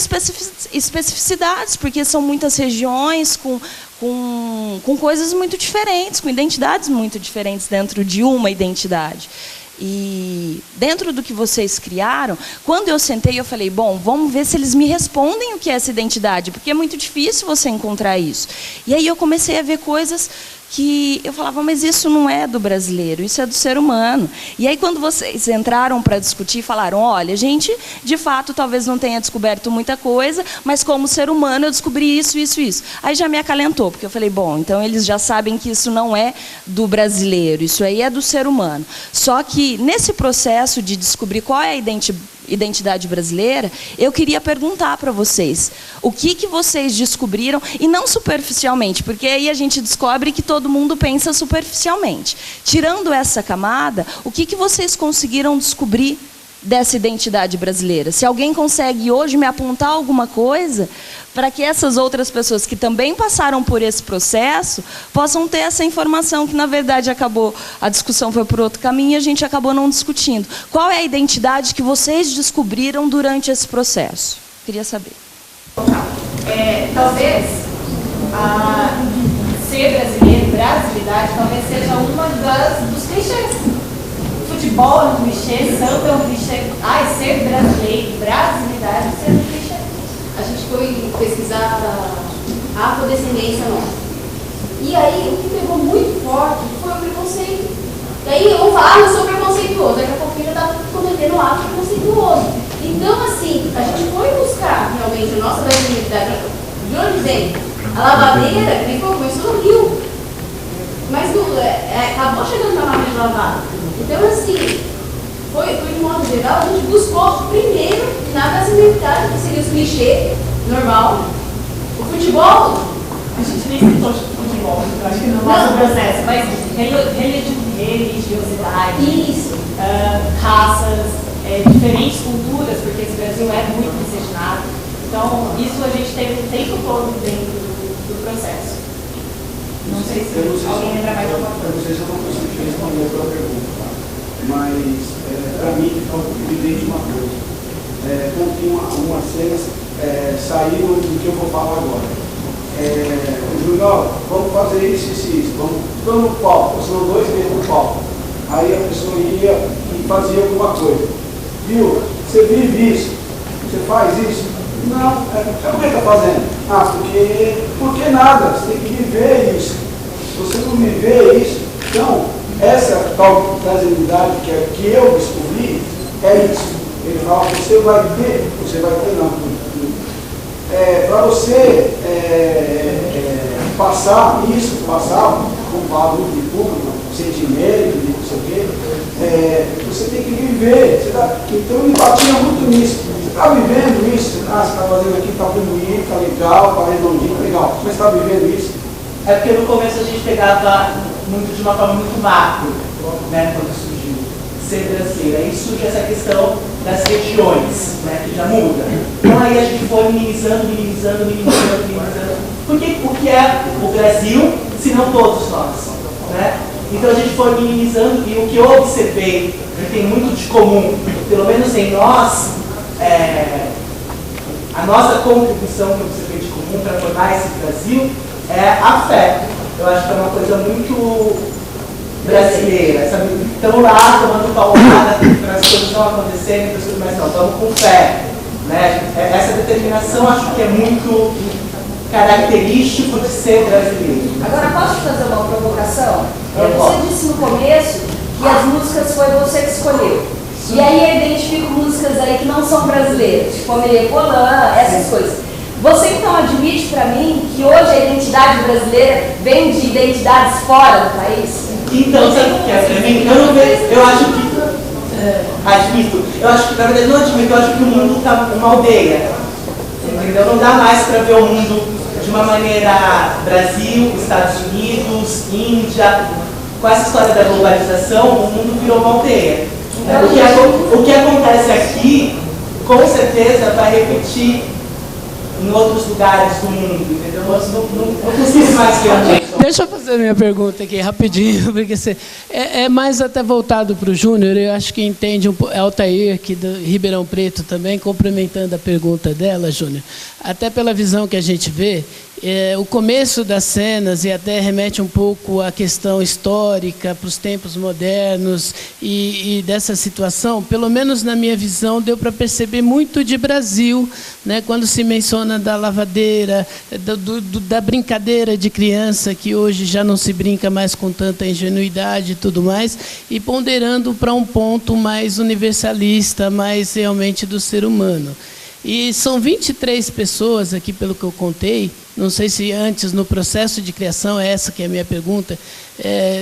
especificidades, porque são muitas regiões com coisas muito diferentes, com identidades muito diferentes dentro de uma identidade. E dentro do que vocês criaram, quando eu sentei, eu falei, bom, vamos ver se eles me respondem o que é essa identidade, porque é muito difícil você encontrar isso. E aí eu comecei a ver coisas que eu falava, mas isso não é do brasileiro, isso é do ser humano. E aí quando vocês entraram para discutir, falaram, olha, a gente, de fato, talvez não tenha descoberto muita coisa, mas como ser humano eu descobri isso, isso, isso. Aí já me acalentou, porque eu falei, bom, então eles já sabem que isso não é do brasileiro, isso aí é do ser humano. Só que nesse processo de descobrir qual é a identidade brasileira, eu queria perguntar para vocês, o que vocês descobriram, e não superficialmente, porque aí a gente descobre que todo mundo pensa superficialmente. Tirando essa camada, o que vocês conseguiram descobrir dessa identidade brasileira? Se alguém consegue hoje me apontar alguma coisa para que essas outras pessoas que também passaram por esse processo possam ter essa informação que, na verdade, a discussão foi por outro caminho e a gente acabou não discutindo. Qual é a identidade que vocês descobriram durante esse processo? Queria saber. Talvez ser brasileiro, brasilidade, talvez seja uma dos clichês. Futebol é um clichê, samba é um clichê. Ser brasileiro, brasilidade, ser um clichê. A gente foi pesquisar a afrodescendência nossa. E aí, o que pegou muito forte foi o preconceito. E aí, eu falo, eu sou preconceituoso. Daqui a pouquinho eu estava cometendo um ato preconceituoso. Então, assim, a gente foi buscar realmente a nossa brasilidade. De onde vem? A lavadeira, começou no Rio. Mas acabou chegando na máquina de lavar. Então, assim, foi de modo geral, a gente buscou primeiro na brasilidade, que seria o clichê normal. O futebol, a gente nem citou futebol, eu acho que no nosso processo, mas religiosidade, isso. Raças, diferentes culturas, porque esse Brasil é muito miscigenado. Então, isso a gente teve o tempo todo dentro do processo. Não sei se alguém lembra mais alguma coisa. Eu não sei se eu vou conseguir responder a tua pergunta, tá? Mas, para mim, ficou evidente uma coisa. Como tem uma cena saiu do que eu vou falar agora. Júnior, vamos fazer isso, vamos no palco, são 2 meses no palco. Aí a pessoa ia e fazia alguma coisa. Viu? Você vive isso? Você faz isso? Não. Por que está fazendo? Porque nada. Você tem que viver isso. Se você não viver isso, então, essa tal brasilidade que eu descobri é isso. Ele fala, você vai ter não. Para você passar com valor de público, sem genérico, não sei o quê, você tem que viver. Então ele batia muito nisso. Você está vivendo isso? Você está fazendo aqui, está bonito, está legal, está redondinho, está legal. Mas está vivendo isso? É porque no começo a gente pegava muito de uma forma muito macro, né, quando surgiu ser brasileiro. Aí surge essa questão das regiões, né, que já muda. Então aí a gente foi minimizando. Porque o que é o Brasil, se não todos nós, né? Então a gente foi minimizando e o que eu observei, que tem muito de comum, pelo menos em nós, a nossa contribuição que eu observei de comum para formar esse Brasil é a fé. Eu acho que é uma coisa muito brasileira, sabe? Estamos lá tomando paulada para as coisas não acontecerem, mas não, estamos com fé, né? Essa determinação acho que é muito característico de ser brasileiro. Agora, posso te fazer uma provocação? Você disse no começo que as músicas foi você que escolheu. Sim. E aí eu identifico músicas aí que não são brasileiras, tipo Amélie Poulain, essas coisas. Você então admite para mim que hoje a identidade brasileira vem de identidades fora do país? Então, sabe o que é? Eu acho que... admito. Eu acho que, na verdade, não admito. Eu acho que o mundo está uma aldeia. Entendeu? Não dá mais para ver o mundo de uma maneira Brasil, Estados Unidos, Índia. Com essa história da globalização, o mundo virou uma aldeia. O que acontece aqui, com certeza, vai repetir em outros lugares do mundo, entendeu? Não consigo mais ver. Deixa eu fazer minha pergunta aqui rapidinho, porque é mais até voltado para o Júnior. Eu acho que entende um pouco. É Altair aqui do Ribeirão Preto também, complementando a pergunta dela, Júnior. Até pela visão que a gente vê, o começo das cenas e até remete um pouco à questão histórica, para os tempos modernos e dessa situação, pelo menos na minha visão, deu para perceber muito de Brasil, né? Quando se menciona da lavadeira, da brincadeira de criança, que hoje já não se brinca mais com tanta ingenuidade e tudo mais, e ponderando para um ponto mais universalista, mais realmente do ser humano. E são 23 pessoas aqui, pelo que eu contei. Não sei se antes, no processo de criação, essa que é a minha pergunta,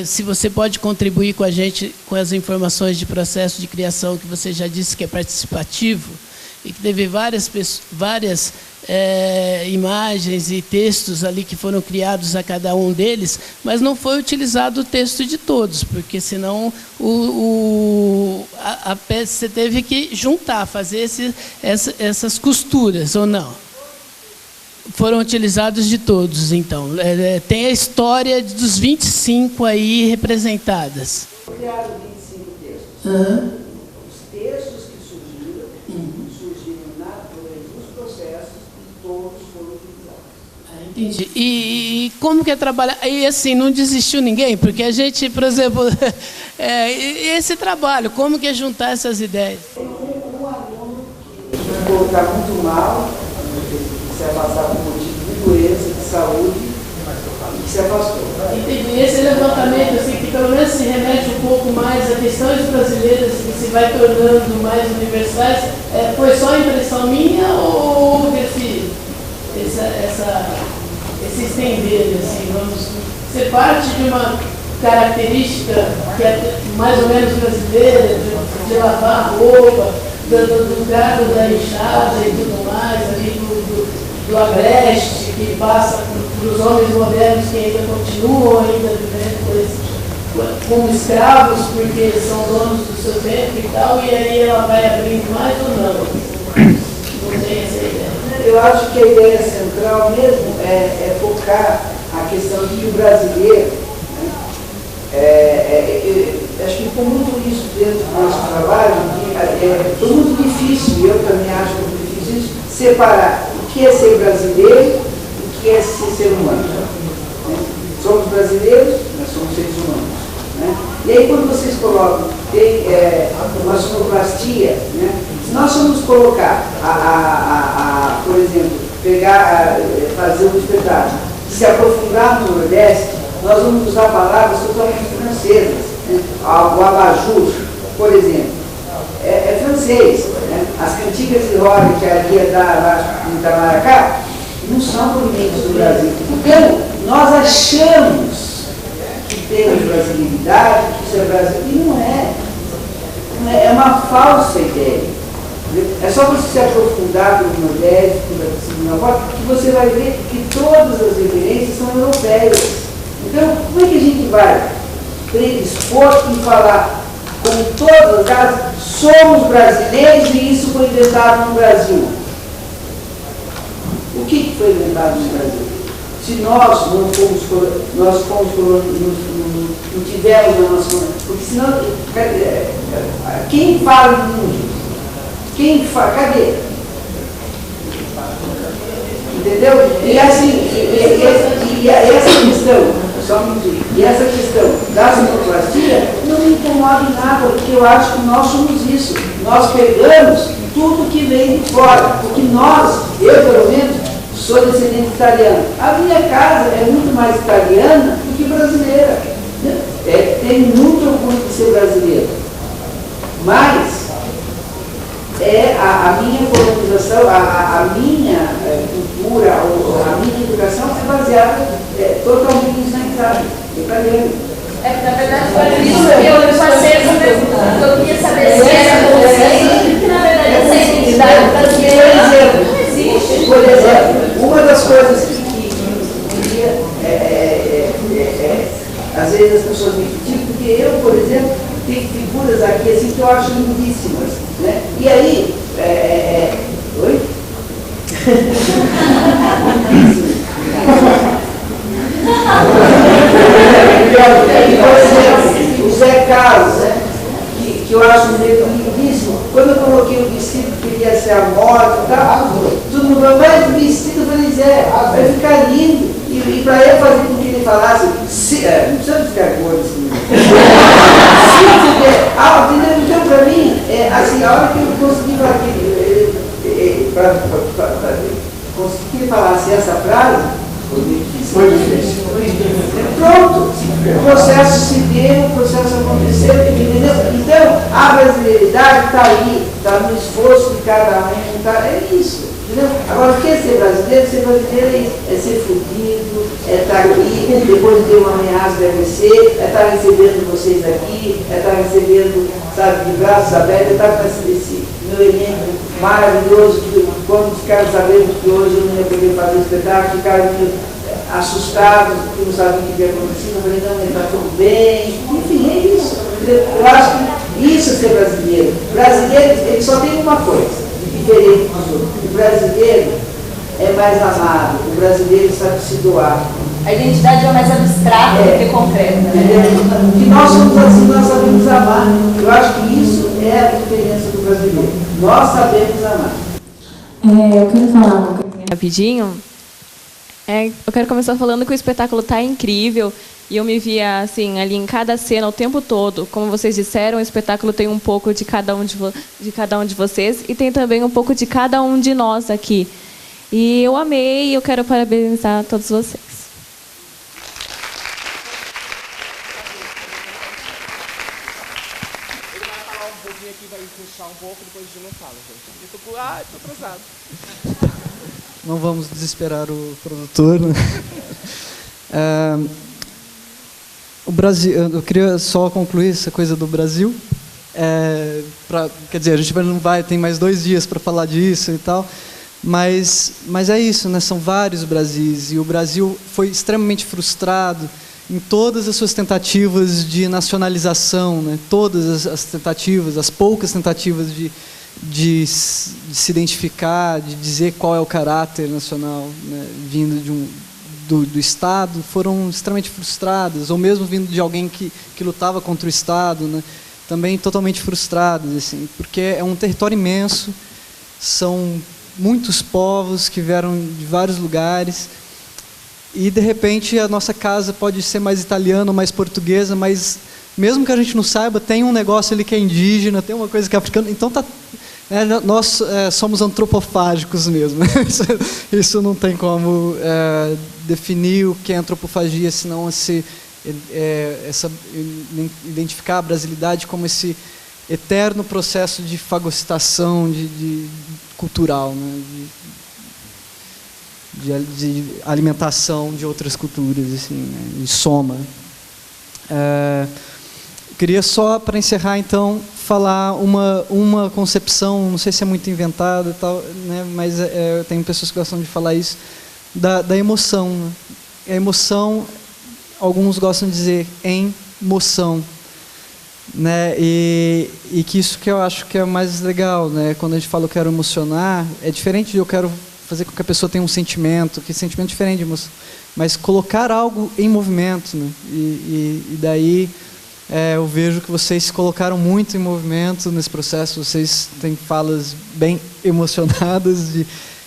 se você pode contribuir com a gente com as informações de processo de criação, que você já disse que é participativo, e que teve várias imagens e textos ali que foram criados a cada um deles, mas não foi utilizado o texto de todos, porque senão a peça você teve que juntar, fazer essas costuras, ou não? Foram utilizados de todos, então. Tem a história dos 25 aí representadas. Criaram 25 textos. Os textos que surgiram nos processos e todos foram utilizados. Entendi. E como que é trabalhar? E assim, não desistiu ninguém? Porque a gente, por exemplo, esse trabalho, como que é juntar essas ideias? Um aluno que ficou muito mal, se afastar por motivo de doença, de saúde, e que se afastou. Entendi. Esse levantamento, assim, que pelo menos se remete um pouco mais a questões brasileiras que se vai tornando mais universais, foi só impressão minha ou houve esse estender, assim, vamos ser parte de uma característica que é mais ou menos brasileira, de lavar roupa, do grado da enxada e tudo mais, ali do agreste, que passa para os homens modernos que ainda continuam vivendo como escravos, porque são donos do seu tempo e tal, e aí ela vai abrindo mais ou não? Não tem essa ideia. Eu acho que a ideia central mesmo é focar a questão de que o brasileiro, acho que ficou muito isso dentro do nosso trabalho, foi muito difícil, eu também acho muito difícil isso, separar o que é ser brasileiro e o que é ser humano. Né? Somos brasileiros, nós somos seres humanos. Né? E aí quando vocês colocam, tem uma sonoplastia, né? Se nós vamos colocar, por exemplo, fazer um espetáculo, se aprofundar no Nordeste, nós vamos usar palavras totalmente francesas. Né? O abajur, por exemplo, é francês. Né? As cantigas de roda que a Guia dá lá em Itamaracá não são provenientes do Brasil. Então, nós achamos que temos brasilidade, que isso é Brasil, e não é. Não é, é uma falsa ideia. É só você se aprofundar no Nordeste, na segunda volta, que você vai ver que todas as referências são europeias. Então, como é que a gente vai predispor e falar, como todas as casas, somos brasileiros e isso foi inventado no Brasil? O que foi inventado no Brasil? Se nós não tivemos a nossa... Porque senão, quem fala no mundo? Quem fala? Cadê? Entendeu? E assim, essa questão, só um minutinho, e essa questão da sonoplastia não me incomoda em nada, porque eu acho que nós somos isso. Nós pegamos tudo que vem de fora, porque nós, eu pelo menos, sou descendente italiano. A minha casa é muito mais italiana do que brasileira. Tenho muito orgulho de ser brasileiro. Mas a minha colonização, a minha cultura, a minha educação é baseada totalmente na Itália, italiana. Na verdade, foi isso que eu passei essa pergunta. Eu queria saber se era você, porque na verdade essa identidade brasileira não existe. Por exemplo, uma das coisas que às vezes as pessoas me criticam, porque eu, por exemplo, tenho figuras aqui assim que eu acho lindíssimas, né? E aí, oi? O Zé Carlos, né? Que eu acho um negro lindíssimo. Quando eu coloquei o vestido que queria ser a moda e tal, todo mundo falou, mas o vestido, eu falei, Zé, vai ficar lindo. E para eu fazer com que ele falasse, não precisa ficar gordo assim. Então, para mim, assim, a hora que eu consegui falar conseguir que ele falasse essa frase, foi difícil. Pronto, o processo se deu, o processo aconteceu, entendeu? Então, a brasileiridade está aí, está no esforço de cada um, é isso. Entendeu? Agora, o que é ser brasileiro? Ser brasileiro é isso, é ser fudido, é estar aqui, depois de ter uma ameaça de AVC, é estar recebendo vocês aqui, é estar recebendo, sabe, de braços abertos, é estar com esse meu elenco maravilhoso, que quando ficaram sabendo que hoje eu não ia poder fazer o espetáculo, ficaram meio assustados, porque não sabiam o que havia acontecido, eu falei, não, está tudo bem, enfim, é isso. Eu acho que isso é ser brasileiro. Brasileiro, ele só tem uma coisa diferente dos outros. O brasileiro é mais amado, o brasileiro sabe se doar. A identidade é mais abstrata do que concreta. Né? E nós somos assim, nós sabemos amar. Eu acho que isso é a diferença do brasileiro. Nós sabemos amar. Eu quero falar uma coisa rapidinho. Eu quero começar falando que o espetáculo está incrível. E eu me via assim, ali em cada cena o tempo todo. Como vocês disseram, o espetáculo tem um pouco de cada um de vocês e tem também um pouco de cada um de nós aqui. E eu amei e eu quero parabenizar todos vocês. Ele vai falar um pouquinho aqui, vai puxar um pouco, depois o Júnior fala, gente. Tô atrasado. Não vamos desesperar o produtor, né? O Brasil, eu queria só concluir essa coisa do Brasil. Quer dizer, a gente não vai, tem mais 2 dias para falar disso e tal, mas é isso, né? São vários Brasis, e o Brasil foi extremamente frustrado em todas as suas tentativas de nacionalização, né? Todas as tentativas, as poucas tentativas de se identificar, de dizer qual é o caráter nacional, né? Vindo do Estado, foram extremamente frustradas, ou mesmo vindo de alguém que lutava contra o Estado, né? Também totalmente frustradas, assim, porque é um território imenso, são muitos povos que vieram de vários lugares, e de repente a nossa casa pode ser mais italiana ou mais portuguesa, mas mesmo que a gente não saiba, tem um negócio ali que é indígena, tem uma coisa que é africana, então nós somos antropofágicos mesmo. Isso não tem como definir o que é antropofagia, senão identificar a brasilidade como esse eterno processo de fagocitação cultural, né? de alimentação de outras culturas, assim, né, e soma. Queria só, para encerrar, então, falar uma concepção, não sei se é muito inventada, tal, né, mas tem pessoas que gostam de falar isso, da emoção. Né? A emoção, alguns gostam de dizer em moção. Né? E que isso que eu acho que é mais legal, né? Quando a gente fala eu quero emocionar, é diferente de eu quero fazer com que a pessoa tenha um sentimento, que sentimento é diferente de emoção, mas colocar algo em movimento, né? E daí eu vejo que vocês se colocaram muito em movimento nesse processo, vocês têm falas bem emocionadas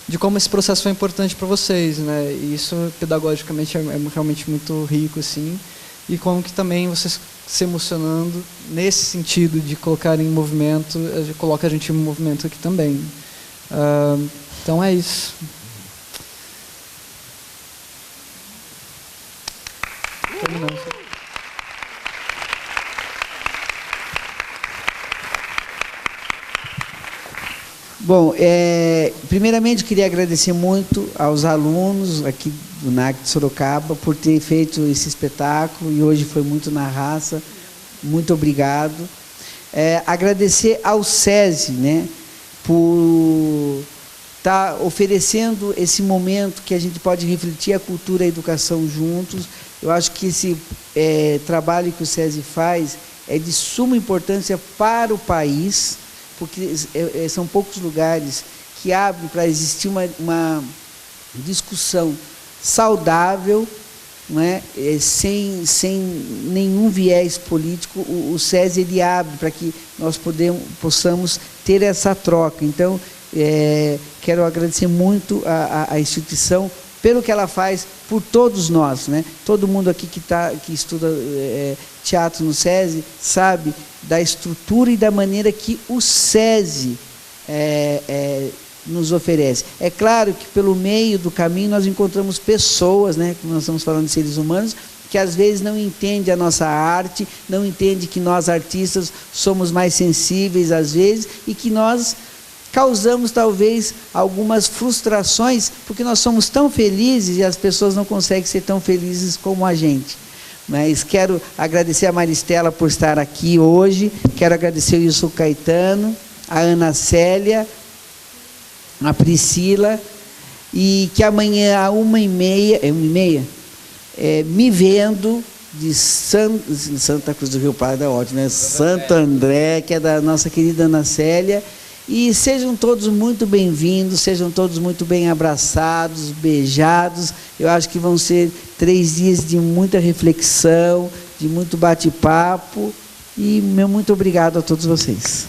de como esse processo foi importante para vocês, né? E isso pedagogicamente é realmente muito rico, assim, e como que também vocês se emocionando nesse sentido de colocar em movimento, coloca a gente em movimento aqui também. Então é isso. Terminamos. Bom, primeiramente queria agradecer muito aos alunos aqui do NAC de Sorocaba por ter feito esse espetáculo, e hoje foi muito na raça. Muito obrigado. Agradecer ao SESI, né, por estar oferecendo esse momento que a gente pode refletir a cultura e a educação juntos. Eu acho que esse trabalho que o SESI faz é de suma importância para o país, porque são poucos lugares que abrem para existir uma discussão saudável, não é? Sem nenhum viés político. O SESI ele abre para que nós possamos ter essa troca. Então, quero agradecer muito à instituição pelo que ela faz por todos nós, né? Todo mundo aqui que estuda teatro no SESI sabe da estrutura e da maneira que o SESI nos oferece. É claro que pelo meio do caminho nós encontramos pessoas, né, que nós estamos falando de seres humanos, que às vezes não entendem a nossa arte, não entendem que nós artistas somos mais sensíveis às vezes, e que nós causamos talvez algumas frustrações, porque nós somos tão felizes e as pessoas não conseguem ser tão felizes como a gente. Mas quero agradecer a Maristela por estar aqui hoje, quero agradecer o Wilson Caetano, a Ana Célia, a Priscila, e que amanhã às 1h30, me vendo de Santa Cruz do Rio Pardo, é ótimo, né? Santo André, que é da nossa querida Ana Célia. E sejam todos muito bem-vindos, sejam todos muito bem abraçados, beijados. Eu acho que vão ser 3 dias de muita reflexão, de muito bate-papo. E meu muito obrigado a todos vocês.